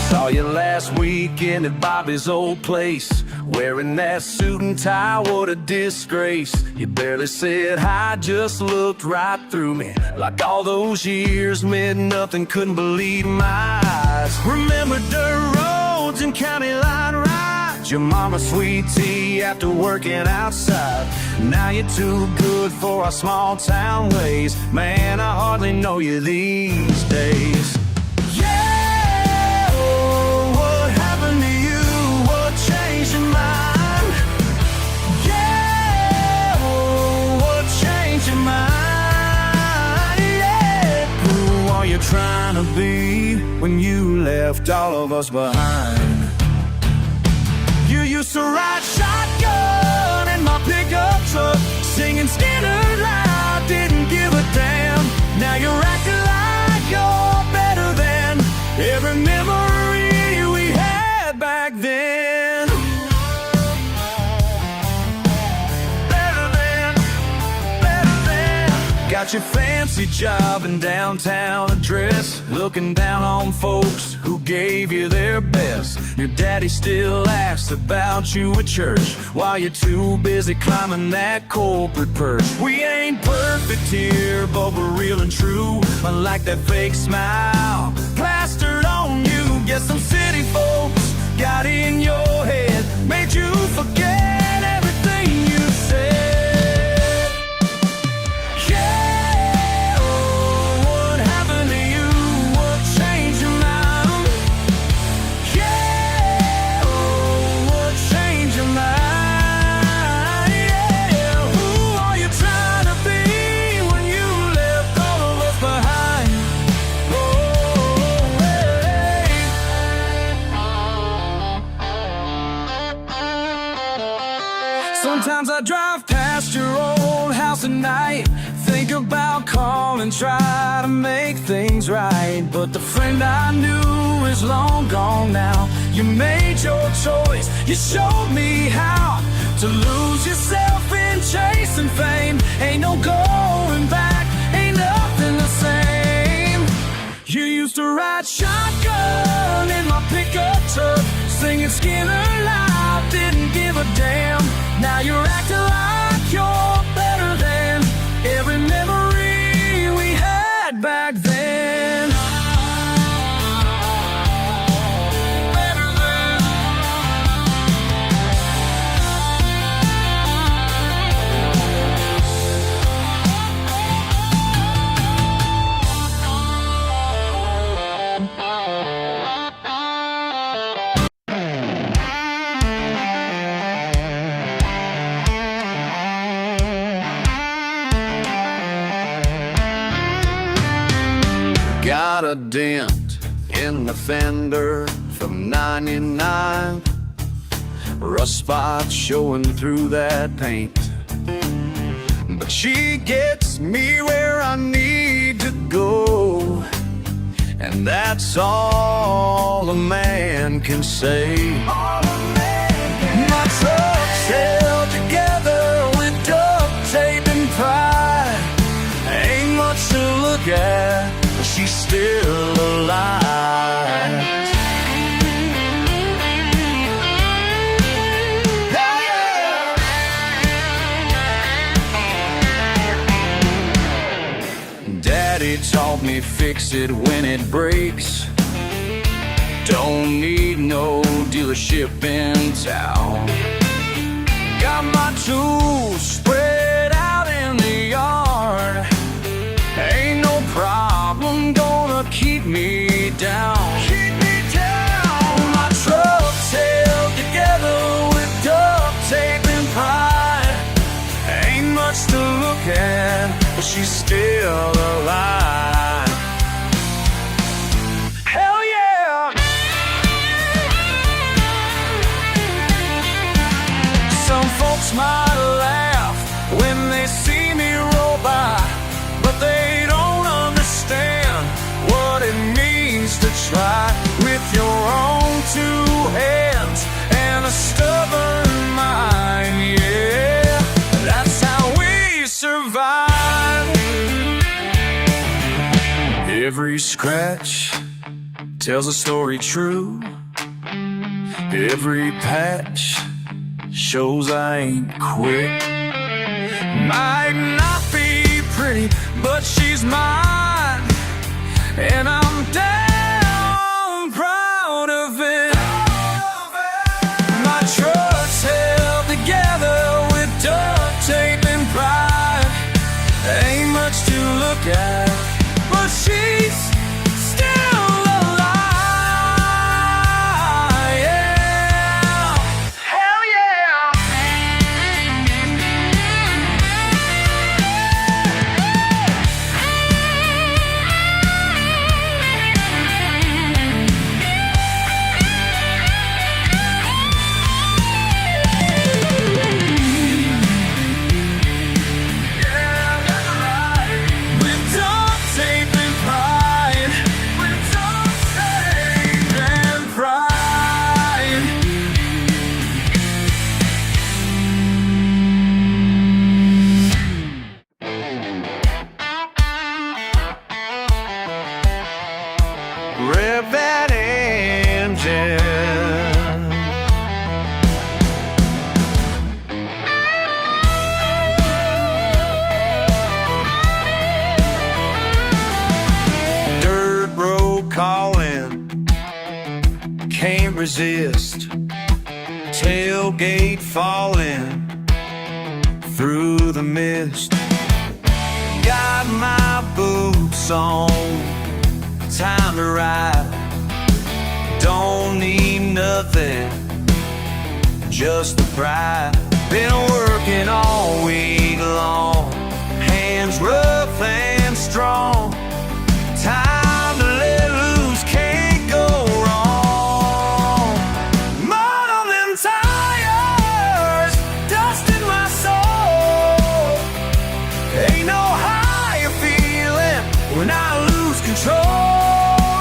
A: Saw you last weekend at Bobby's old place, wearing that suit and tie, what a disgrace. You barely said hi, just looked right through me, like all those years meant nothing, couldn't believe my eyes. Remember dirt roads and county line rides, your mama's sweet tea after working outside. Now you're too good for our small town ways, man, I hardly know you these days. Changed your mind, yeah, oh, what changed your mind, yeah. Who are you trying to be when you left all of us behind? You used to ride shotgun in my pickup truck, singing Skynyrd loud, didn't give a damn. Now you're acting like you're better than every memory we had back then. Got your fancy job and downtown address, looking down on folks who gave you their best. Your daddy still asks about you at church, while you're too busy climbing that corporate perch. We ain't perfect here, but we're real and true, unlike that fake smile plastered on you. Guess some city folks got in your head, made you forget everything you said. Trying but the friend I knew is long gone now. You made your choice, you showed me how to lose yourself in chasing fame. Ain't no going back, ain't nothing the same. You used to ride shotgun in my pickup truck, singing Skynyrd live, didn't give a damn. Now you're acting like you're better than every memory we had back then. Got a dent in the fender from 99, rust spots showing through that paint. But she gets me where I need to go, and that's all a man can say. My truck's held together with duct tape and pride. Ain't much to look at, but she's still alive. Daddy taught me fix it when it breaks. Don't need no dealership in town. Got my tools spread out in the yard. Ain't no problem gonna keep me down. Keep me down. My truck's held together with duct tape and pride. Ain't much to look at, but she's still alive. Hell yeah! Some folks might laugh when they see me roll by, but they don't understand what it means to try with your own two hands and a stubborn mind. Yeah, that's how we survive. Every scratch tells a story true. Every patch shows I ain't quit. Might not be pretty, but she's mine, and I'm down proud of it. My truck's held together with duct tape and pride. Ain't much to look at, but she's still alive. Yeah. Hell yeah. Rev that engine. Dirt road calling, can't resist. Tailgate falling through the mist. Got my boots on, time to ride. Don't need nothing, just the pride. Been working all week long, hands rough and strong. Time to let loose, can't go wrong. Mud on them tires, dust in my soul. Ain't no higher feeling when I lose control.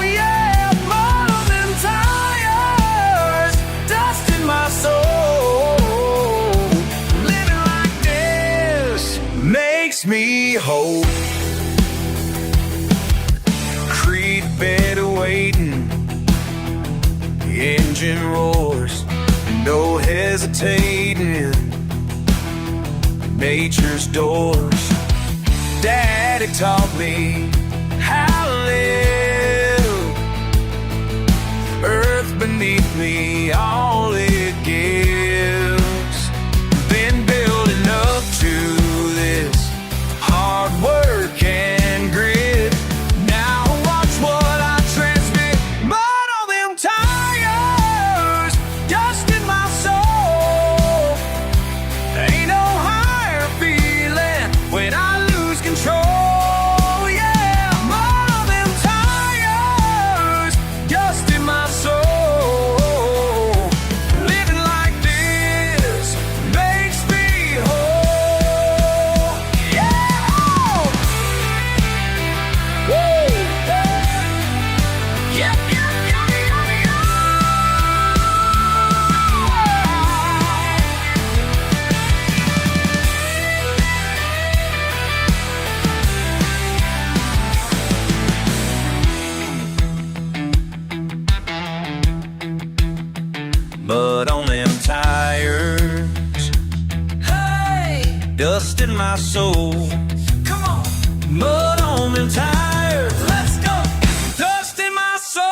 A: engine roars, no hesitating, nature's doors. Daddy taught me how to live, earth beneath me, all it gives. Been building up to this hard work and grit. Now watch what I transmit. Mud on them tires, dust in my soul. Ain't no higher feeling when I lose control. Yeah, mud on them tires, dust in my soul. Living like this makes me whole. Yeah! Woo! Yep, yep, yep, yep, yep. Mud on them tires,
B: Hey,
A: dust in my soul.
B: come on,
A: Mud on them tires,
B: let's go.
A: dust in my soul.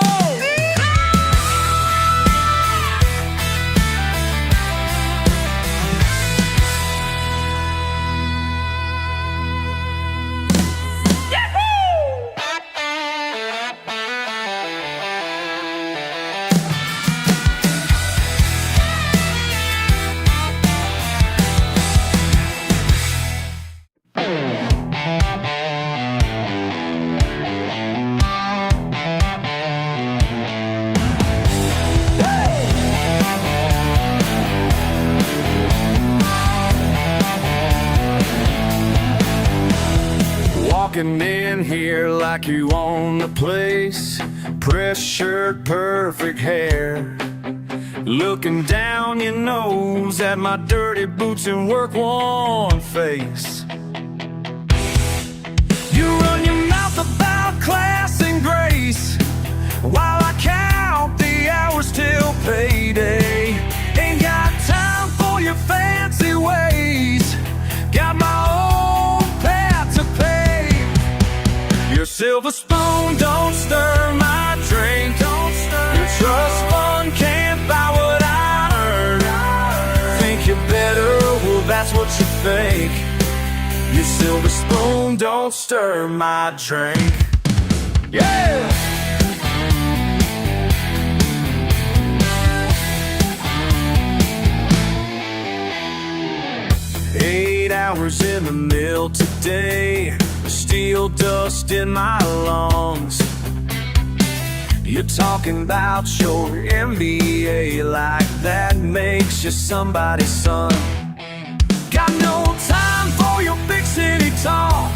A: Walking in here like you own the place, press shirt, perfect hair. Looking down your nose at my dirty boots and work-worn face. You run your mouth about class and grace, while I count the hours till payday. Ain't got time for your fancy ways, got my own path to pay. Your silver spoon don't stir my drink, your trust fund can't buy what I earn. Think you're better, well that's what you think. Your silver spoon don't stir my drink. Yeah! 8 hours in the mill today, steel dust in my lungs. You're talking about your MBA like that makes you somebody's son. Got no time for your big city talk,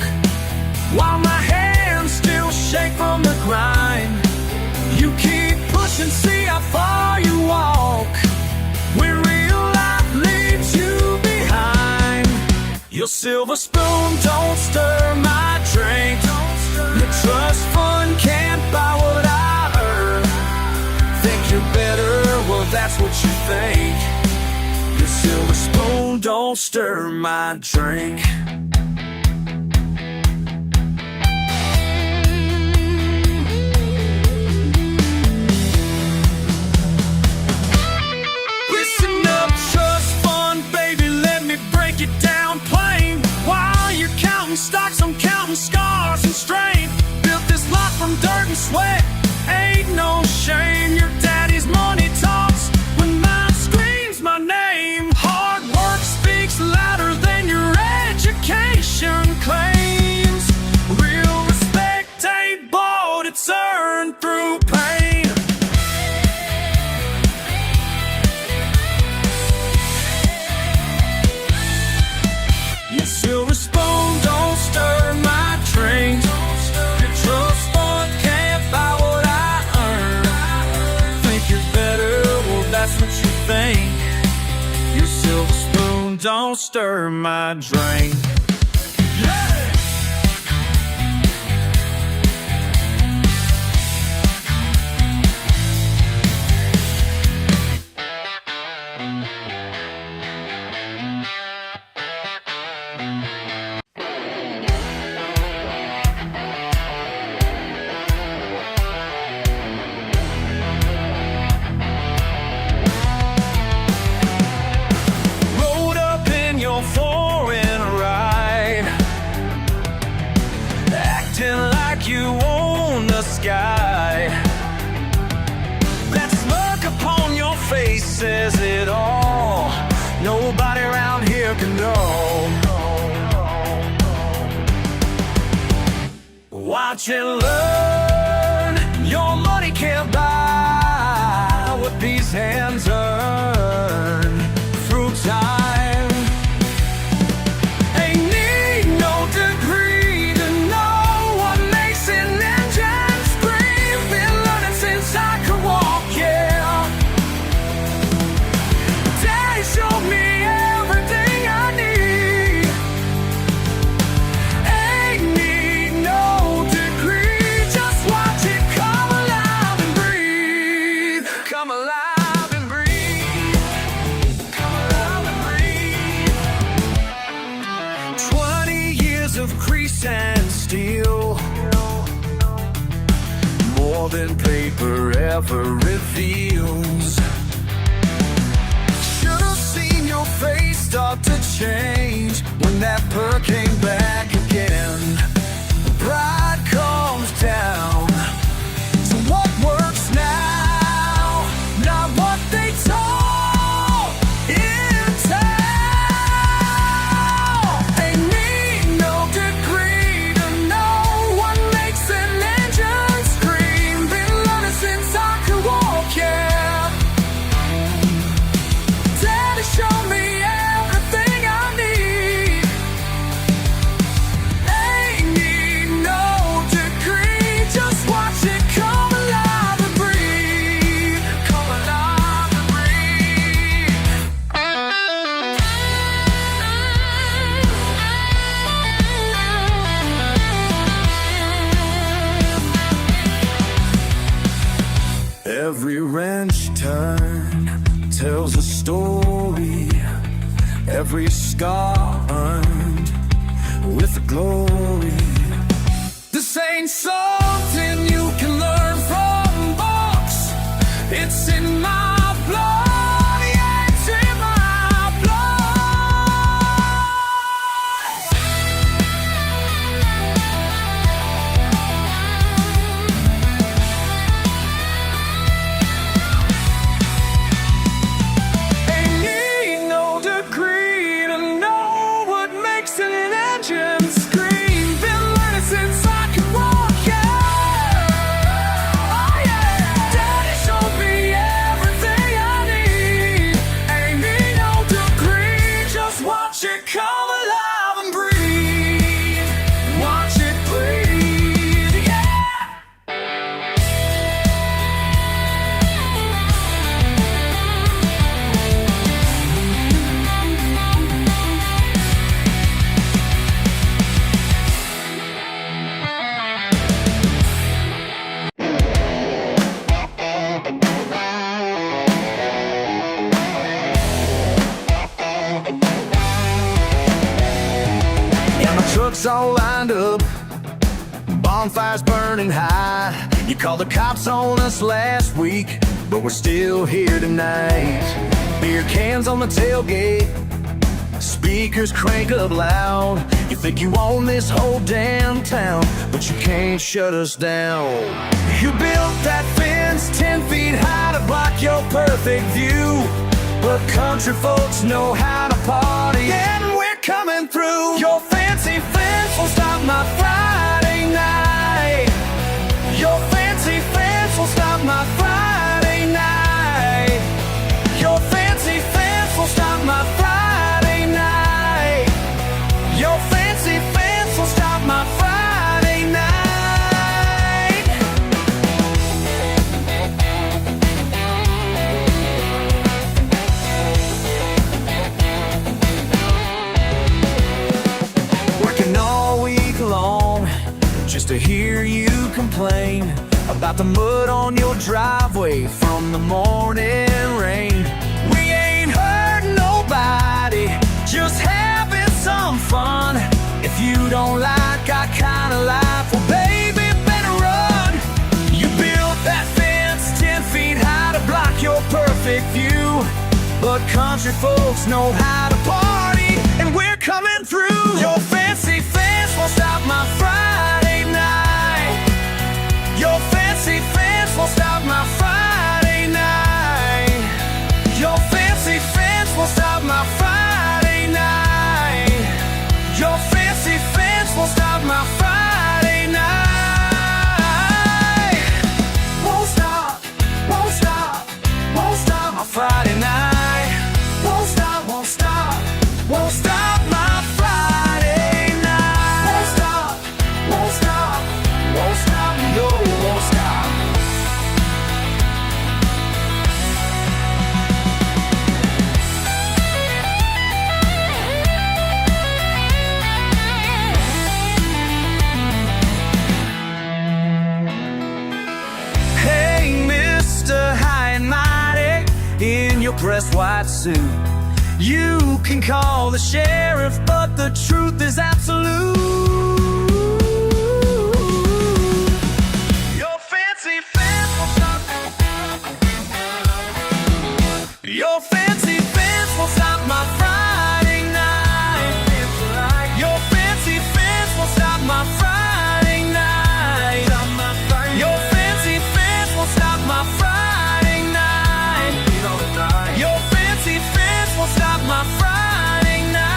A: while my hands still shake from the grind. You keep pushing, see how far you walk, when real life leaves you behind. Your silver spoon don't stir my drink, your trust fund can't buy what I earn. Think you're better, well that's what you think. Your silver spoon don't stir my drink. Listen up, trust fund, baby, let me break it down plain. While you're counting stocks, I'm counting scars and strain. Built this lot from dirt and sweat, ain't no shame. Your daddy's money talks when mine screams my name. Hard work speaks louder than your education claims. Real respect ain't bought, it's earned through pain. Your silver spoon don't stir my drink, your trust fund can't buy what I earn. Think you're better, well that's what you think. Your silver spoon don't stir my drink. can know. Watch and learn. Your money can't buy what these hands earn through time. Ain't need no degree to know what makes an engine scream. Been learning since I could walk, yeah. Daddy showed me everything I need. Ain't need no degree, just watch it come alive and breathe. Come alive and breathe. Come alive and breathe. 20 years of grease and steel, more than paper ever reveals. Should've seen your face start to change when that purr came back again. The pride comes down to what works now, not what they taught in town. Ain't need no degree to know what makes an engine scream. Been learning since I could walk, yeah. Daddy showed me everything I need. Ain't need no degree, just watch it come alive and breathe. Come alive and breathe. Every wrench turn tells a story. Every scar earned with glory. This ain't something you can learn from books. It's in my blood, yeah, it's in my blood. Ain't need no degree to know what makes an engine scream. Been learning since I could walk, yeah. Oh yeah. Daddy showed me everything I need. Ain't need no degree, just watch it come alive and breathe. Watch it breathe, yeah. Yeah, my truck's all lined up, bonfires burning high. You called the cops on us last week, but we're still here tonight. Beer cans on the tailgate, speakers crank up loud. You think you own this whole damn town, but you can't shut us down. You built that fence 10 feet high to block your perfect view, but country folks know how to party, and we're coming through. Your fancy fence will stop my Friday night. Your fancy fence will stop my Friday night. Your fancy fence will stop my Friday night. Your fancy fence will stop my Friday night. Working all week long just to hear you complain about the mud on your driveway from the morning rain. We ain't hurt nobody, just having some fun. If you don't like our kind of life, well baby, better run. You built that fence 10 feet high to block your perfect view, but country folks know how to party, and we're coming through. Your fancy fence won't stop my Friday night. Your fancy fence won't stop my Friday night. Your fancy fence won't stop my Friday night. your pressed white suit. You can call the sheriff, but the truth is absolute. Your fancy fence will stop. Your fancy fence will stop my Friday night. Your fancy fence will stop my Friday night. Your fancy fence will stop my Friday night. Your fancy fence will stop my Friday night.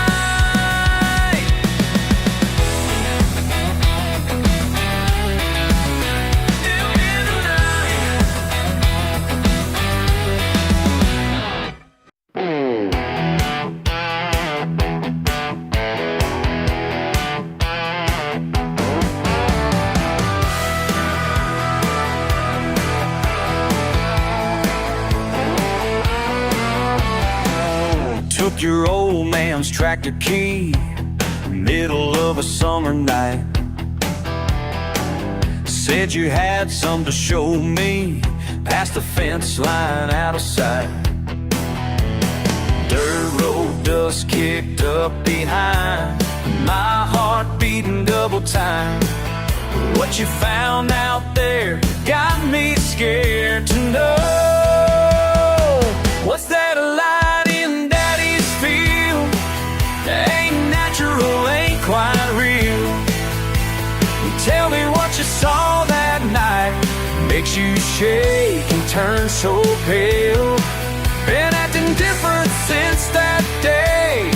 A: Took your old man's tractor key, middle of a summer night. Said you had some to show me, past the fence line out of sight. Dirt road dust kicked up behind, my heart beating double time. What you found out there got me scared to know. What's that light in Daddy's field? Ain't natural, ain't quite real. Tell me what you saw that night, makes you shake and turn so pale. Been acting different since that day.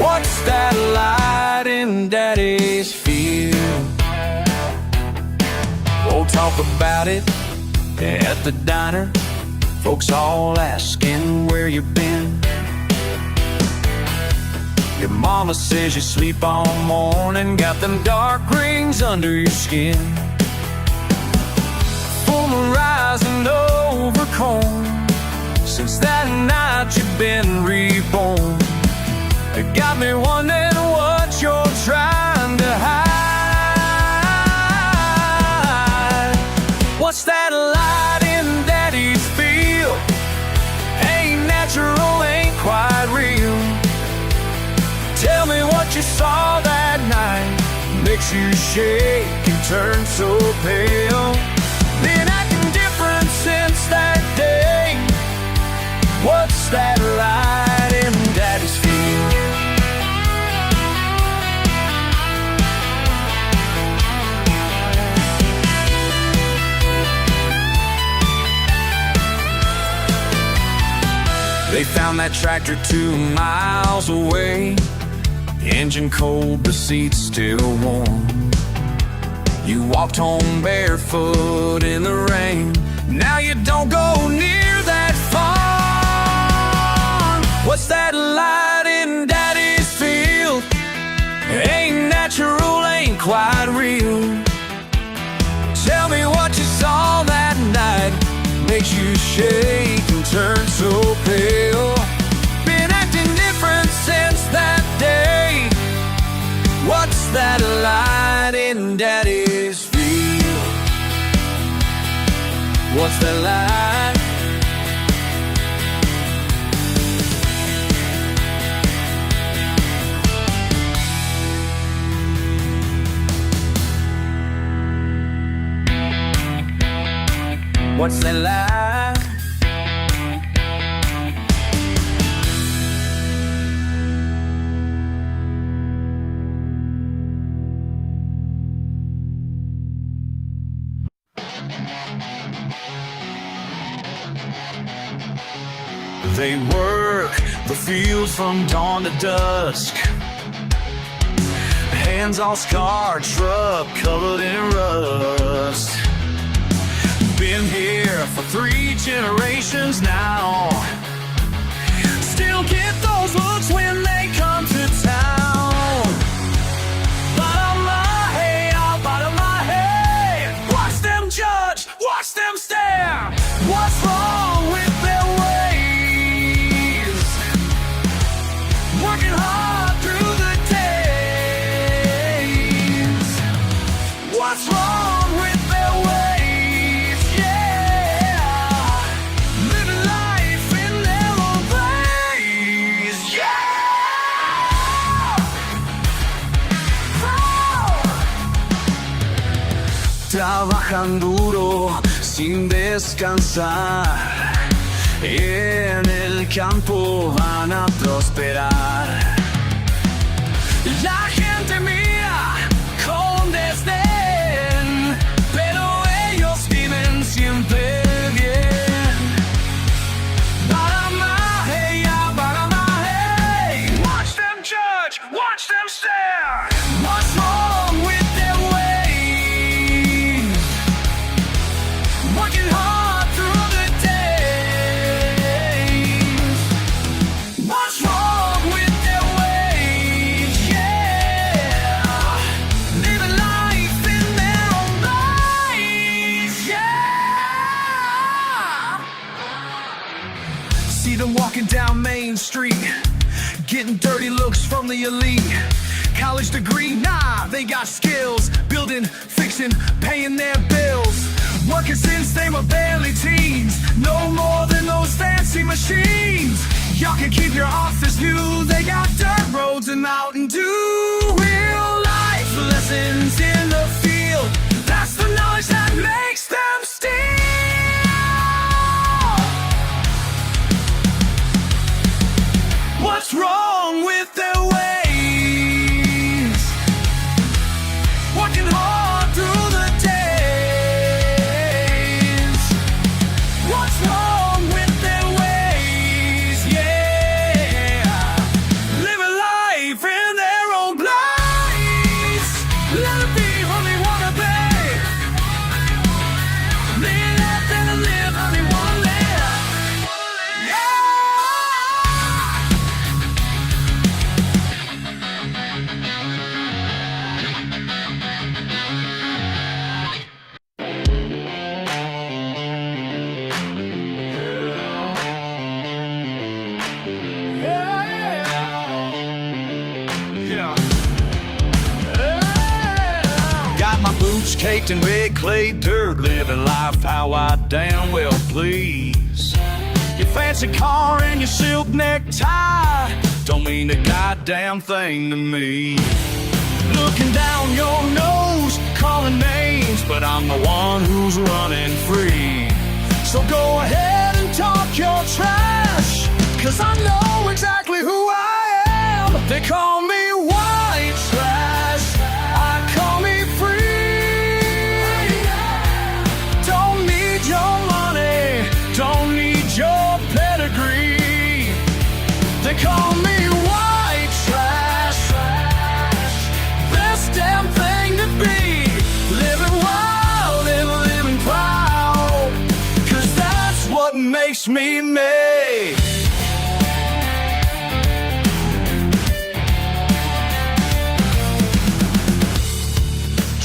A: What's that light in Daddy's field? We'll talk about it at the diner, folks all asking where you been. Your mama says you sleep all morning, got them dark rings under your skin. Polarizing over corn, since that night you've been reborn. It got me wondering what you're trying to hide. What's that light in Daddy's field? Ain't natural, ain't quite real. Tell me what you saw that night, makes you shake and turn so pale. Been acting different since that day. What's that light in Daddy's field? They found that tractor 2 miles away, engine cold, the seats still warm. You walked home barefoot in the rain, now you don't go near that farm. What's that light in Daddy's field? Ain't natural, ain't quite real. Tell me what you saw that night, makes you shake and turn so pale. Been acting different since that day. What's that light in Daddy's field? What's that light? What's that light? They work the fields from dawn to dusk, hands all scarred, shrub covered in rust. Been here for 3 generations now, still get those looks when they come to town. Bottom my hay, I'll bottom my hay. Watch them judge, watch them stare. What's wrong with their ways? Working hard through the days. What's wrong with their ways? Yeah, living life in trabajan duro sin descansar. En el campo van a prosperar. La gente mira con desdén, pero ellos viven siempre bien. Watch them judge, watch them stare. What's wrong with their ways? Working hard through the days. What's wrong with their ways? Yeah, living life in their own lives. Yeah. See them walking down Main Street, getting dirty looks from the elite. College degree, nah, they got skills. Building, fixing, paying their bills. Working since they were barely teens. No more than those fancy machines. Y'all can keep your office view. They got dirt roads and Mountain Dew. Real life lessons in the field. That's the knowledge that makes them steal. What's wrong with their ways? Working hard through the days. What's wrong with their ways? Yeah, living life in their own place. Let it be how they wanna be. Live and live how they wanna live. Yeah. Got my boots caked in red clay dirt, living life how I damn well please. Your fancy car and your silk necktie don't mean a goddamn thing to me. Looking down your nose, calling names, but I'm the one who's running free. So go ahead and talk your trash, 'cause I know exactly who I am. They call me white trash, I call me free. Don't need your money, don't need your pedigree. They call me white trash, best damn thing to be. Living wild and living proud, 'cause that's what makes me me.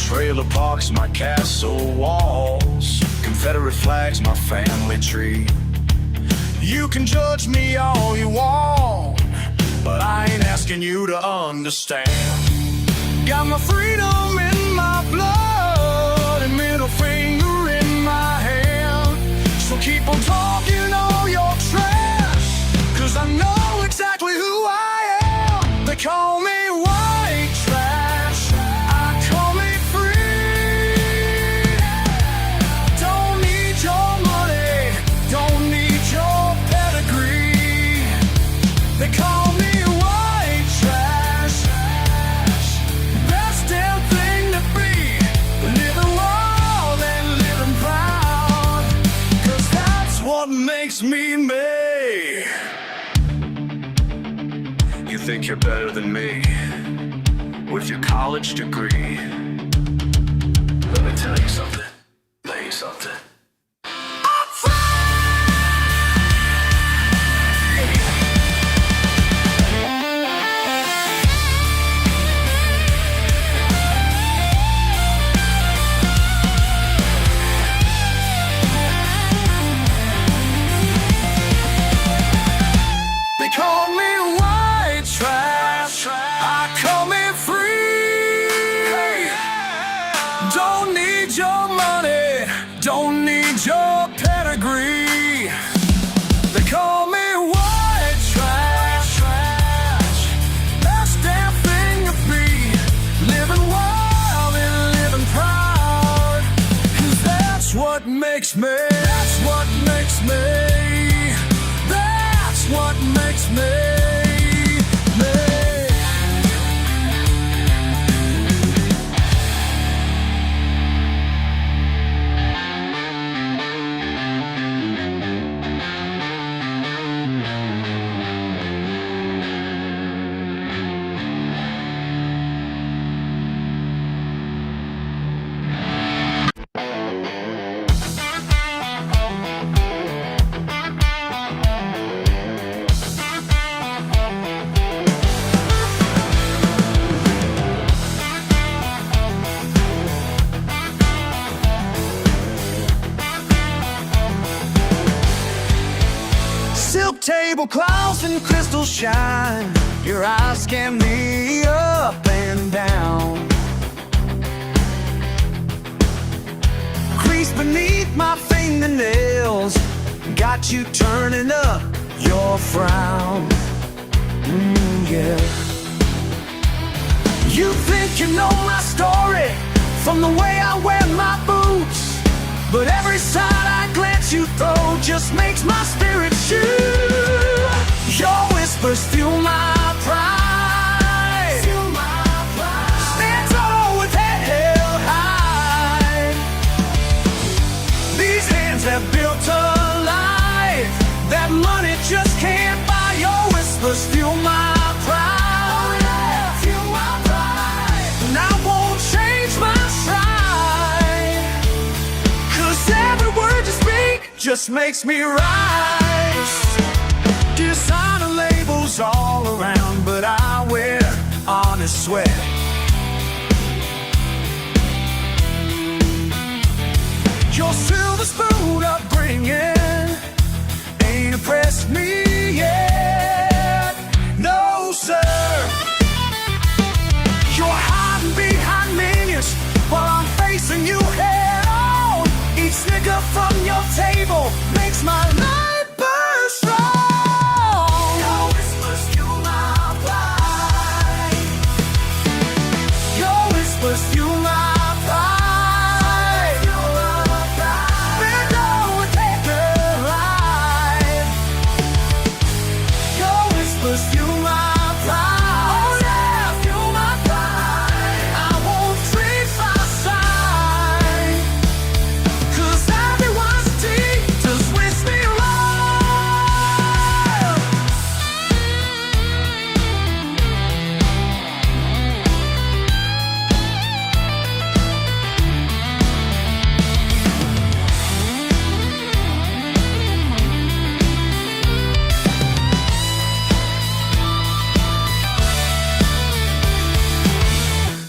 A: Trailer parks my castle walls, Confederate flags my family tree. You can judge me all you want, but I ain't asking you to understand. Got my freedom in my blood and middle finger in my hand. So keep on talking all your trash, 'cause I know exactly who I am. They call me white trash, I call me free. Don't need your money, don't need your pedigree. They call me white trash, best damn thing to be. Living wild and living proud, 'cause that's what makes me me. You think you're better than me with your college degree? Let me tell you something, tell you something. I'm free! They call me white trash, I call me free. Don't need your me. That's what makes me. That's what makes me. Silk tablecloths and crystal shine. Your eyes scan me up and down. Crease beneath my fingernails got you turning up your frown. Yeah. You think you know my story from the way I wear my boots, but every side I glance you throw just makes my spirit shoot. Your whispers fuel my pride. Stand tall with head held high. These hands have built a life that money just can't buy. Your whispers fuel my pride. Fuel my pride. And I won't change my stride, 'cause every word you speak just makes me rise. Designer labels all around, but I wear honest sweat. Your silver spoon upbringing ain't impressed me yet. No, sir. You're hiding behind menus while I'm facing you head on. Each snicker from your table makes my life burn strong. Your whispers fuel my pride. Your whispers fuel my pride. Bend over, take the ride. Your whispers fuel my pride. Oh yeah, fuel my pride. I won't treat my side, 'cause everyone's teeth just wish me wrong.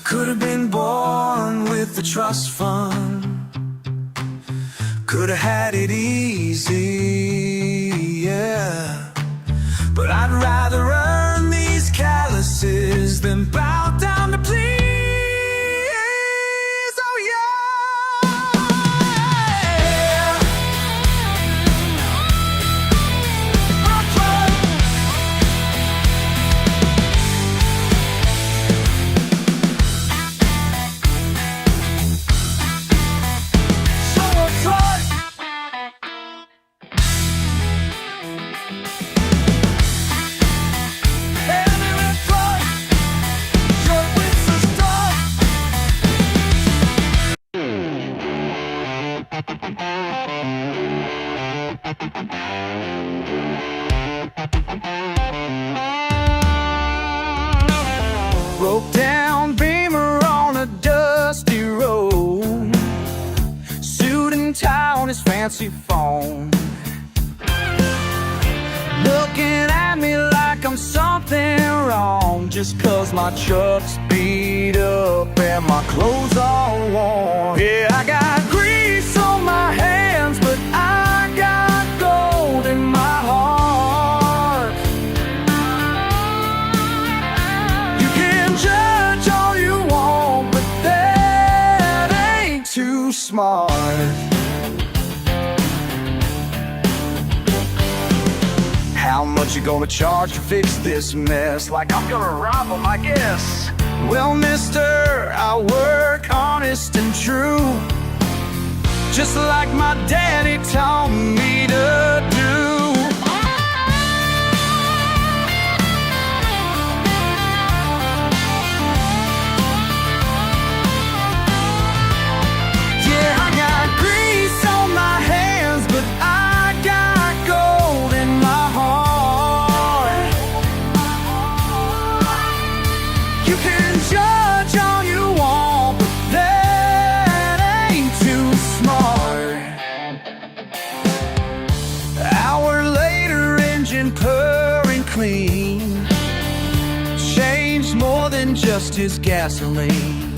A: Could have been born with the trust fund. Could have had it easy, yeah. But I'd rather earn these calluses than bow down to please. Oh yeah. So try. Broke down Beamer on a dusty road. Suit and tie on his fancy phone. Looking at me like I'm something wrong, just 'cause my truck's beat up and my clothes all worn. Yeah, I got grease on my hands, but I got gold in my heart. You can judge all you want, but that ain't too smart. How much you gonna charge to fix this mess? Like I'm gonna rob them, I guess. Well, mister, I work honest and true. just like my daddy taught me to do. Yeah, I got grease on my hands, but I got gold in my heart. You can judge all you want, but that ain't too smart. Hour later, engine purring clean, changed more than just his gasoline.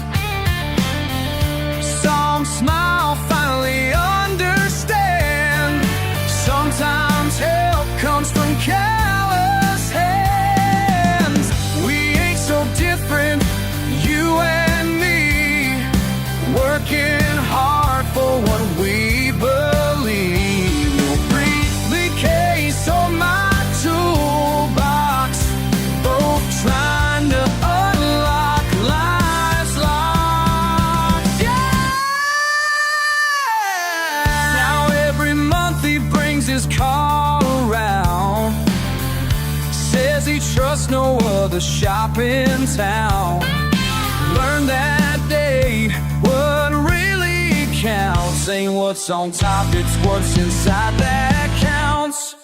A: Some smile, finally understand. Sometimes help comes from callous hands. We ain't so different, you and me, working hard for what we believe. No briefcase on my toolbox, both trying to unlock life's locks. Yeah! Now every month he brings his car around, says he trusts no other shop in town. Learned that day what really counts ain't what's on top, it's what's inside that counts.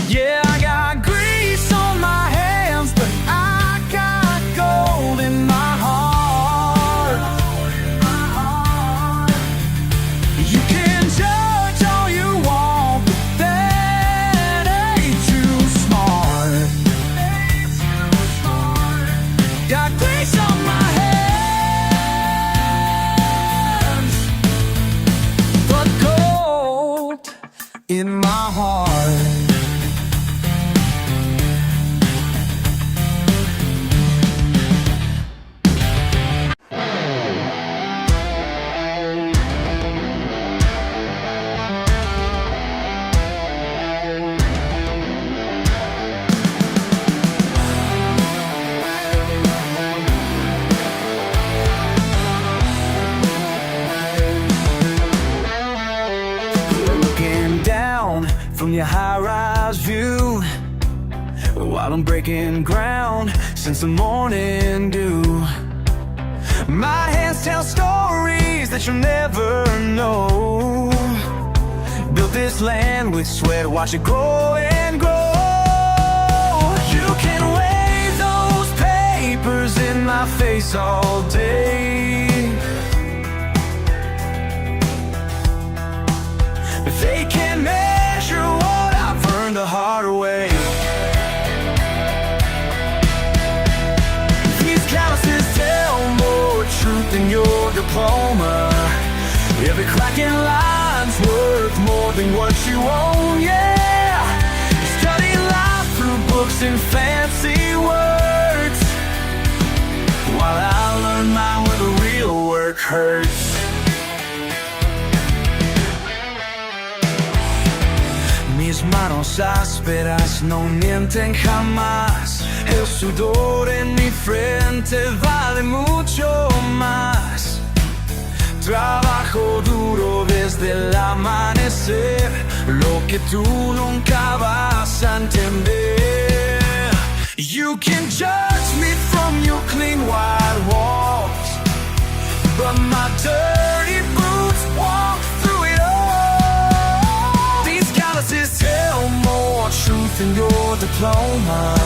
A: Yeah, I got grease on my hands, but I got gold in my heart. You can judge all you want, but that ain't too smart. Got grease on my hands, but gold in my heart. Looking down from your high-rise view, while I'm breaking ground since the morning dew. My hands tell stories that you'll never know. Built this land with sweat, watch it grow and grow. You can wave those papers in my face all day, but they can't measure what I've earned the hard way. These calluses tell more truth than your diploma. Every crack in line's worth more than what you own, yeah. Study life through books and fancy words, while I learn mine where the real work hurts. Mis manos ásperas no mienten jamás. El sudor en mi frente vale mucho más. Trabajo duro desde el amanecer, lo que tú nunca vas a entender. You can judge me from your clean white walls, but my dirty boots walk through it all. These calluses tell more truth than your diploma.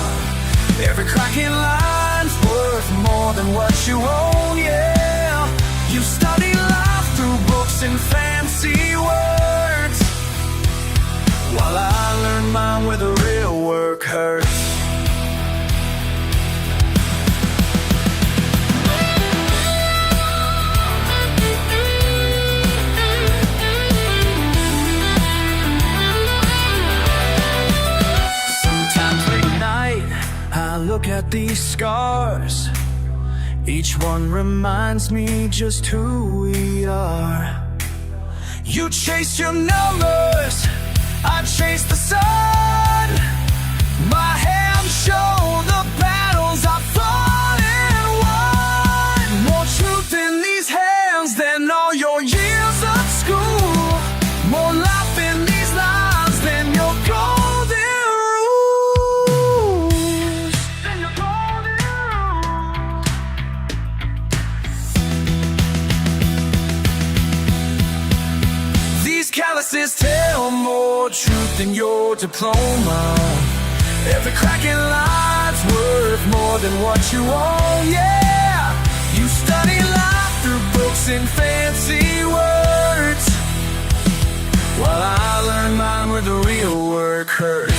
A: Every crack in line's worth more than what you own, yeah. You study life through books and fancy words, while I learn mine where the real work hurts. Look at these scars, each one reminds me just who we are. You chase your numbers, I chase the sun. My hands show the battles I fought and won. More truth in these hands than all your years of school. more truth than your diploma. Every crack in life's worth more than what you own, yeah. You study life through books and fancy words, while I learn mine where the real work hurts.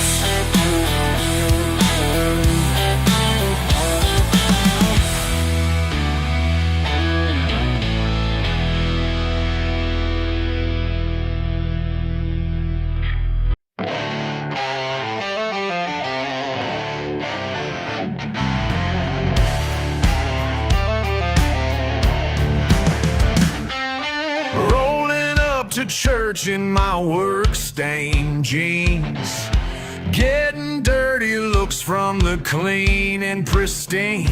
A: To church in my work-stained jeans, getting dirty looks from the clean and pristine.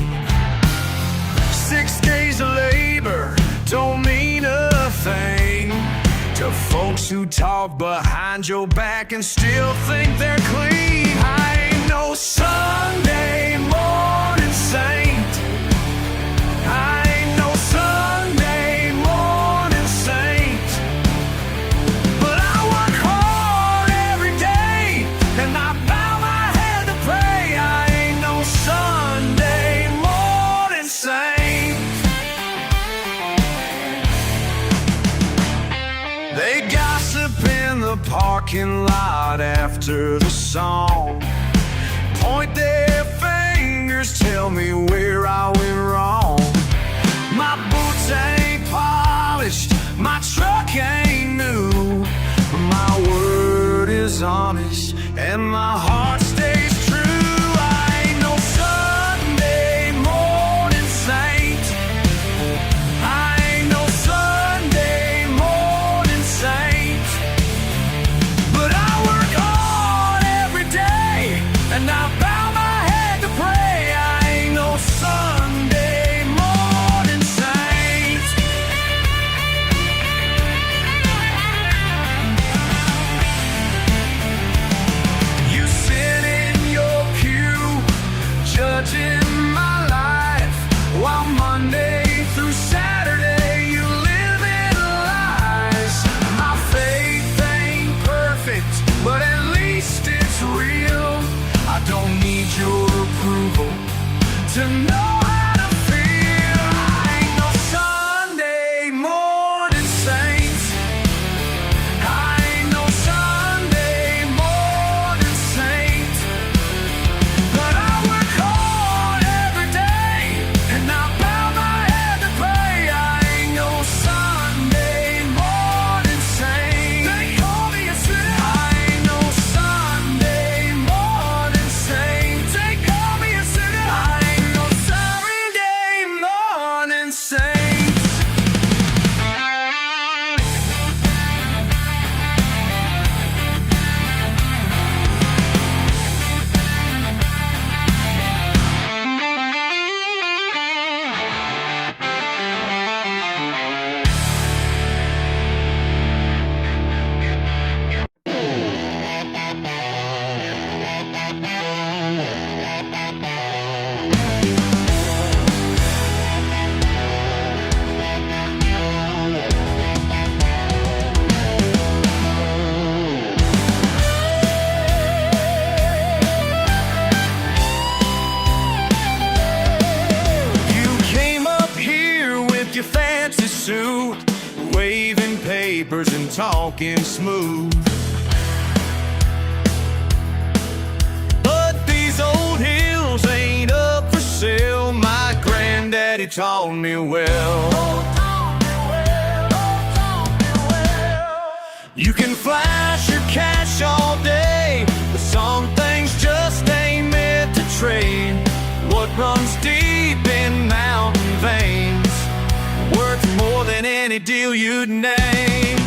A: 6 days of labor don't mean a thing to folks who talk behind your back and still think they're clean. I ain't no Sunday morning saint. I ain't no Sunday morning saint. And I bow my head to pray. I ain't no Sunday morning saint. They gossip in the parking lot after the song, point their fingers, tell me where I went wrong. My boots ain't polished, my truck ain't new, my word is honest and my heart stays true. I ain't no Sunday morning saint. I ain't no Sunday morning saint. But I work hard every day and I bow my head to pray. I ain't no Sunday morning saint. Judging my life, while Monday through Saturday you live in lies. My faith ain't perfect, but at least it's real. I don't need your approval to know how to feel. I ain't no Sunday morning saint. I ain't no Sunday morning saint. But I work hard every day and I bow my head to pray. I ain't no Sunday morning saint. They call me a sinner. I ain't no Sunday morning saint. They call me a sinner. I ain't no Sunday morning saint. Your fancy suit, waving papers and talking smooth. But these old hills ain't up for sale. My granddaddy taught me well. You can flash your cash all day, but some things just ain't meant to trade. What runs deep in mountain veins worth more than any deal you'd name.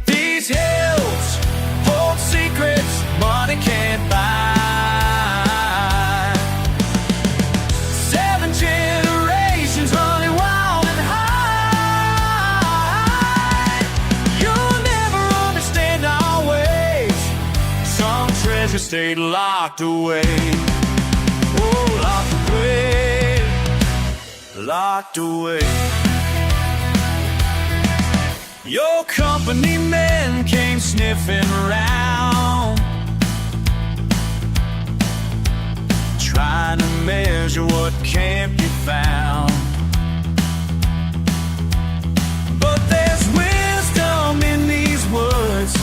A: These hills hold secrets money can't buy. 7 generations running wild and high. You'll never understand our ways. Some treasure stayed locked away. Oh, locked away, locked away. Your company men came sniffing around, trying to measure what can't be found. But there's wisdom in these words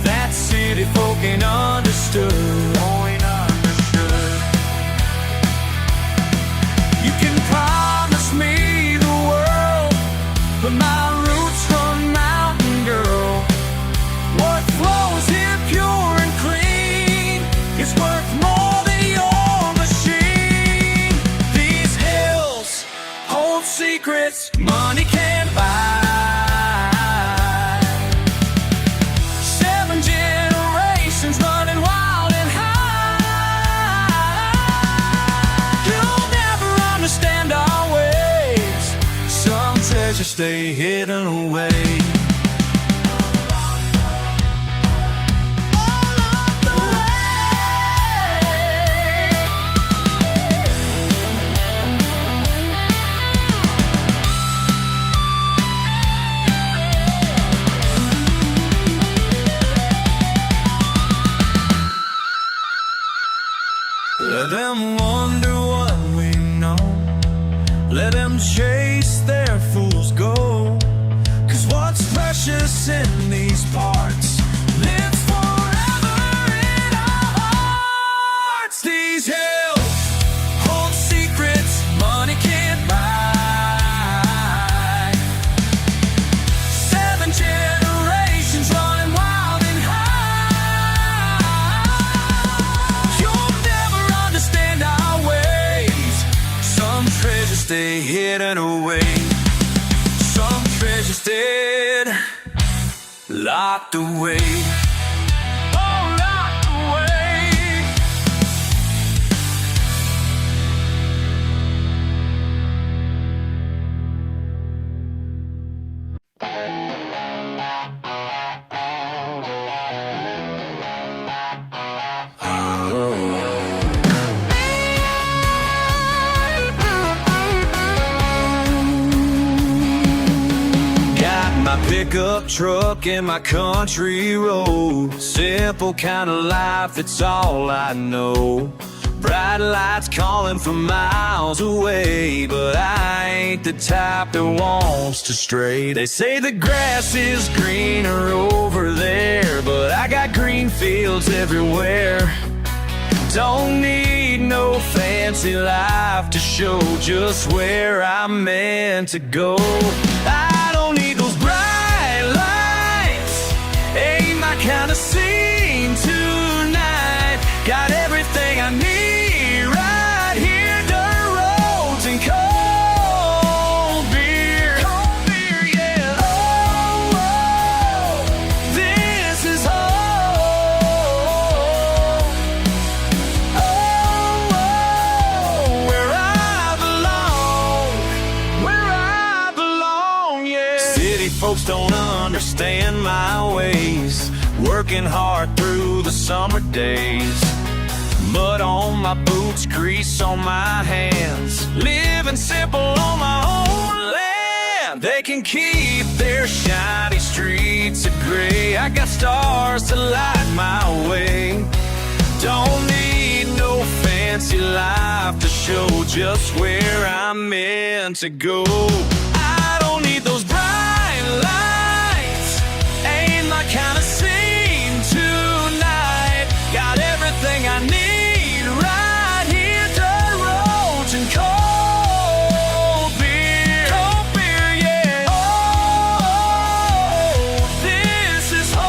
A: that city folk ain't understood. Oh, ain't understood. You can promise me the world, but my roots run mountain, girl. What flows here pure and clean is worth more than your machine. These hills hold secrets money can't buy. Just stay hidden away. Let them wonder what we know. Let them chase their fools go. Cause what's precious in these parts lives forever in our hearts. These hills hold secrets money can't buy. 7 generations running wild and high. You'll never understand our ways. Some treasures stay hidden away. Some treasures dead, locked away. Oh, locked away. Pickup truck and my country road. Simple kind of life, it's all I know. Bright lights calling from miles away, but I ain't the type that wants to stray. They say the grass is greener over there, but I got green fields everywhere. Don't need no fancy life to show just where I'm meant to go. I don't need those bright lights, ain't my kind of scene tonight. Got everything I need right here, dirt roads and cold beer. Cold beer, yeah. Oh, oh, this is home. Oh, oh, where I belong, where I belong, yeah. City folks don't understand my ways, working hard through the summer days. Mud on my boots, grease on my hands, living simple on my own land. They can keep their shiny streets of gray. I got stars to light my way. Don't need no fancy life to show just where I'm meant to go. I don't need those bright lights, ain't my kind of scene tonight. Got everything I need right here, dirt roads and cold beer. Cold beer, yeah. Oh, this is home.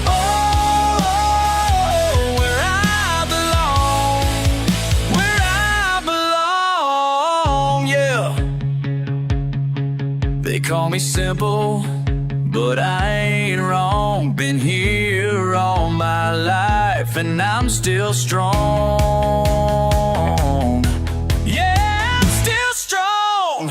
A: Oh, where I belong, where I belong, yeah. They call me simple, but I ain't wrong. Been here all my life and I'm still strong. Yeah, I'm still strong.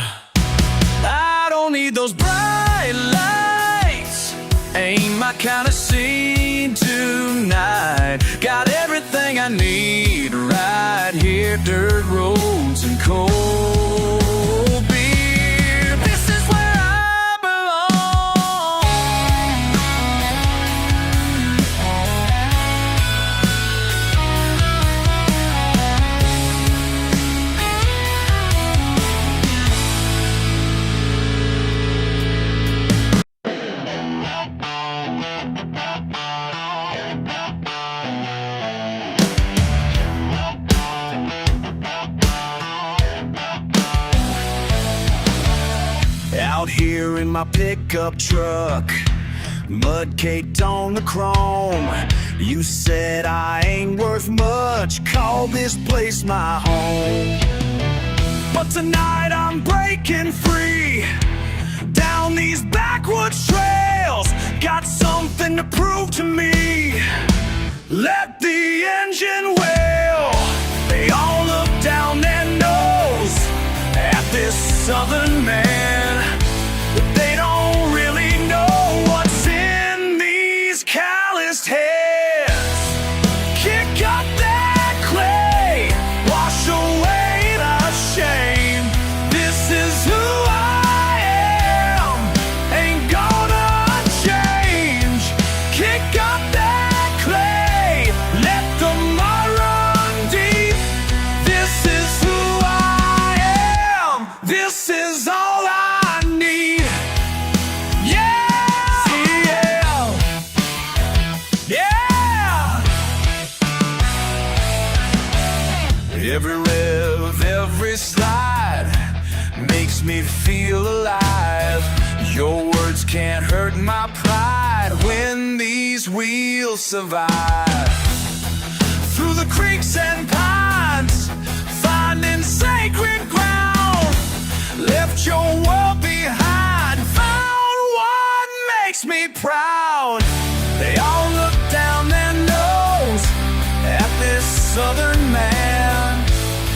A: I don't need those bright lights, ain't my kind of scene tonight. Got everything I need right here, dirt roads and cold beer. my pickup truck, mud caked on the chrome. You said I ain't worth much, call this place my home. But tonight I'm breaking free down these backwoods trails, got something to prove to me. Let the engine wail. They all look down their nose at this southern man, but they don't really know what's in these calloused heads. Kick up that clay, wash away the shame. This is who I am, ain't gonna change. Kick up that clay, let the mud run deep. This is who I am, this is all I need. Yeah, yeah, yeah. Every rev, every slide makes me feel alive. Your words can't hurt my pride when these wheels survive. Through the creeks and pines, finding sacred ground. Left your world behind, found what makes me proud. They all look down their nose at this southern man,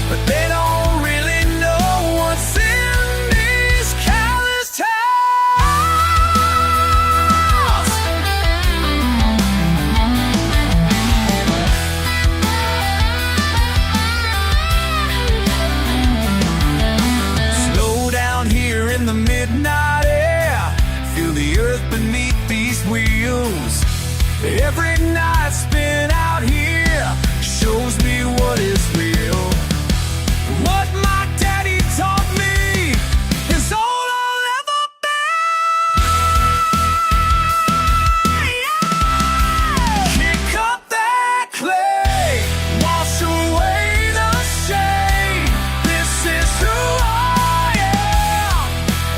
A: but they don't really know what's in these callous towns. Slow down here in the midnight air, feel the earth beneath these wheels. Every night spent out here shows me what is real. What my daddy taught me is all I'll ever be. Kick up that clay, wash away the shame. This is who I am,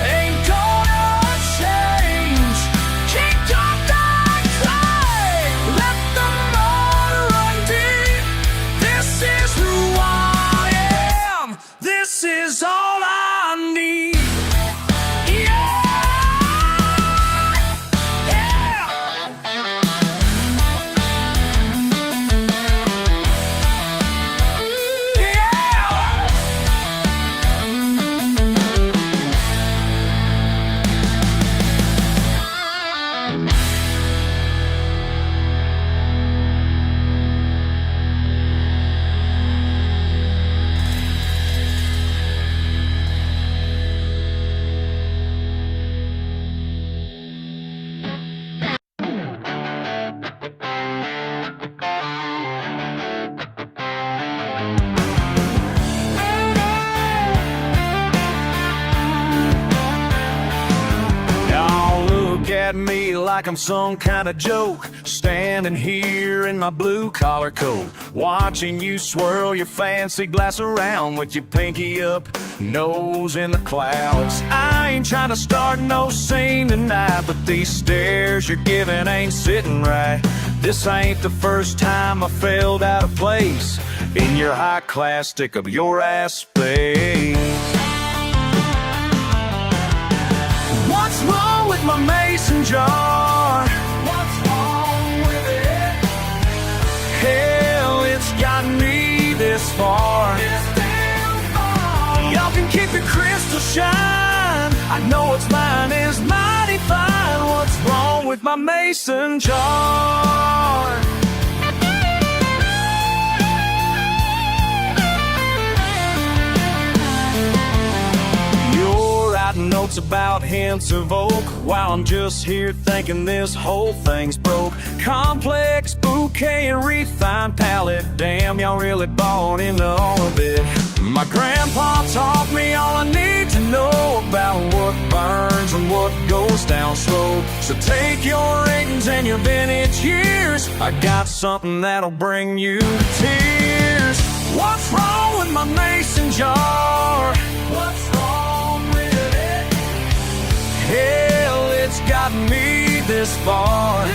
A: ain't gonna change. Kick up that clay, let the mud run deep. This is who I am, this is all I need. Yeah, y'all look at me like I'm some kind of joke, standing here in my blue-collar coat, watching you swirl your fancy glass around with your pinky up, nose in the clouds. I ain't trying to start no scene tonight, but these stares you're giving ain't sitting right. This ain't the first time I failed out of place in your high-class stick-up your ass space. What's wrong with my mason jar? What's wrong with it? Hell, it's got me this far. Y'all can keep your crystal shine, I know it's mine is mighty fine. What's wrong with my mason jar? You're writing notes about hints of oak, while I'm just here thinking this whole thing's broke. Complex bouquet and refined palette, damn, y'all really bought into all of it. My grandpa taught me all I need to know about what burns and what goes down slow. So take your ratings and your vintage years, I got something that'll bring you to tears. What's wrong with my mason jar? What's wrong with it? Hey, got me this far.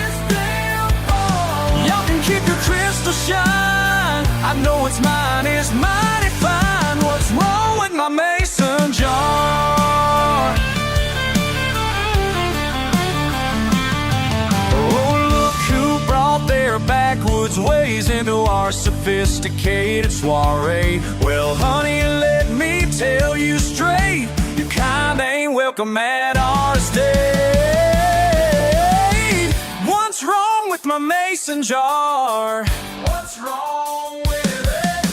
A: Y'all can keep your crystal shine. I know it's mine is mighty fine. What's wrong with my mason jar? Oh, look who brought their backwoods ways into our sophisticated soiree. Well, honey, let me tell you straight, your kind ain't welcome at our estate. What's wrong with my mason jar? What's wrong with it?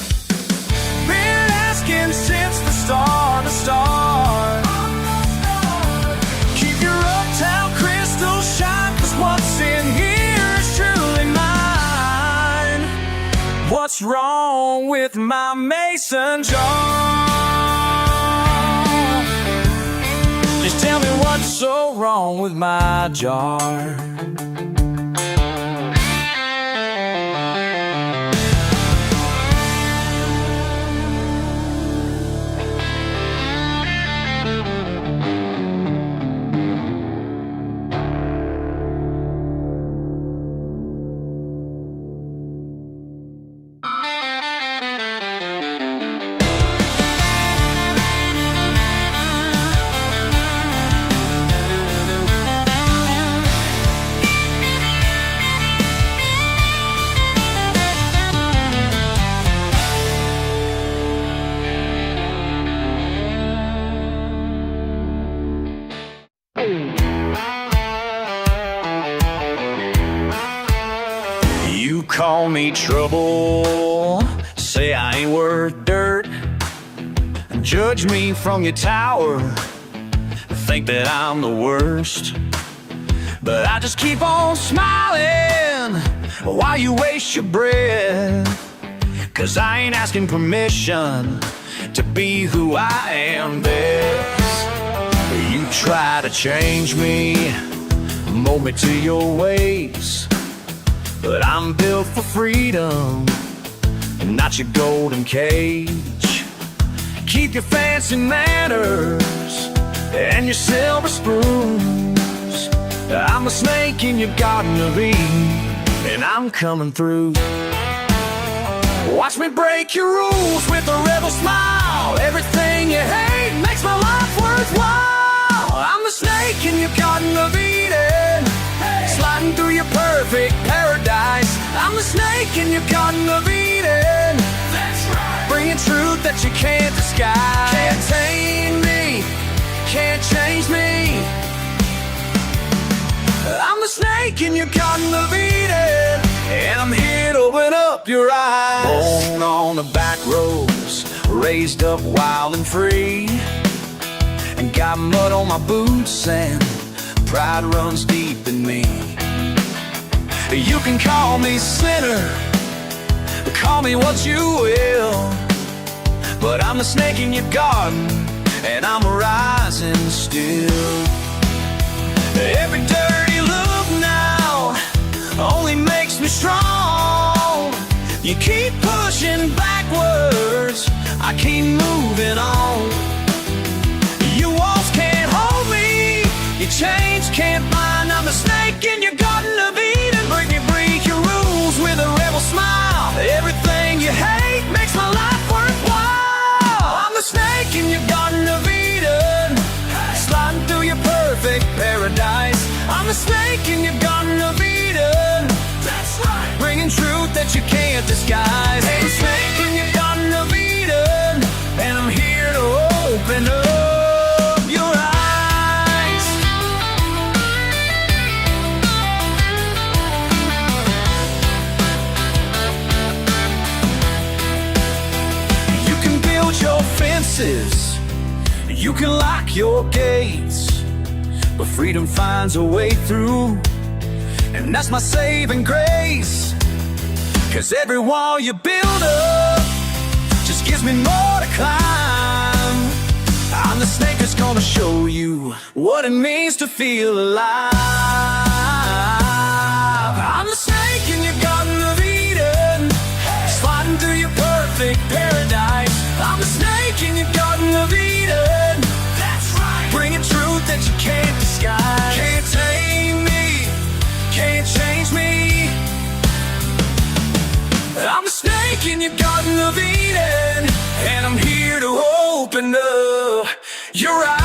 A: Been asking since the start. Keep your uptown crystal shine, 'cause what's in here is truly mine. What's wrong with my mason jar? Just tell me what's so wrong with my jar. You call me trouble, say I ain't worth dirt, judge me from your tower, think that I'm the worst. But I just keep on smiling while you waste your breath, 'cause I ain't asking permission to be who I am best. You try to change me, mold me to your ways, but I'm built for freedom, not your golden cage. Keep your fancy manners and your silver spoons. I'm a snake in your garden of Eden, and I'm coming through. Watch me break your rules with a rebel smile. Everything you hate makes my life worthwhile. I'm the snake in your garden of Eden, sliding through your perfect paradise. I'm the snake in your garden of Eden. That's right. Bringing truth that you can't disguise. Can't tame me, can't change me. I'm the snake in your garden of Eden, and I'm here to open up your eyes. Born on the back roads, raised up wild and free, and got mud on my boots and pride runs deep in me. You can call me sinner, call me what you will, but I'm the snake in your garden, and I'm rising still. Every dirty look now only makes me strong. You keep pushing backwards, I keep moving on. Your walls can't hold me, your chains can't bind. I'm the snake in your garden of Eden. Break your rules with a rebel smile. Everything you hate makes my life worthwhile. I'm the snake in your garden of Eden, sliding through your perfect paradise. I'm the snake in your garden of Eden. That's right. Bringing truth that you can't disguise. Hey, snake in your garden of Eden, and I'm here to open up your eyes. You can build your fences, you can lock your gates, but freedom finds a way through, and that's my saving grace. 'Cause every wall you build up just gives me more to climb. I'm the snake that's gonna show you what it means to feel alive. I'm the snake in your garden of Eden, sliding through your perfect paradise. I'm the snake in your garden of Eden. That's right. Bringing truth that you can't disguise. Can't take snake in your Garden of Eden, and I'm here to open up your eyes.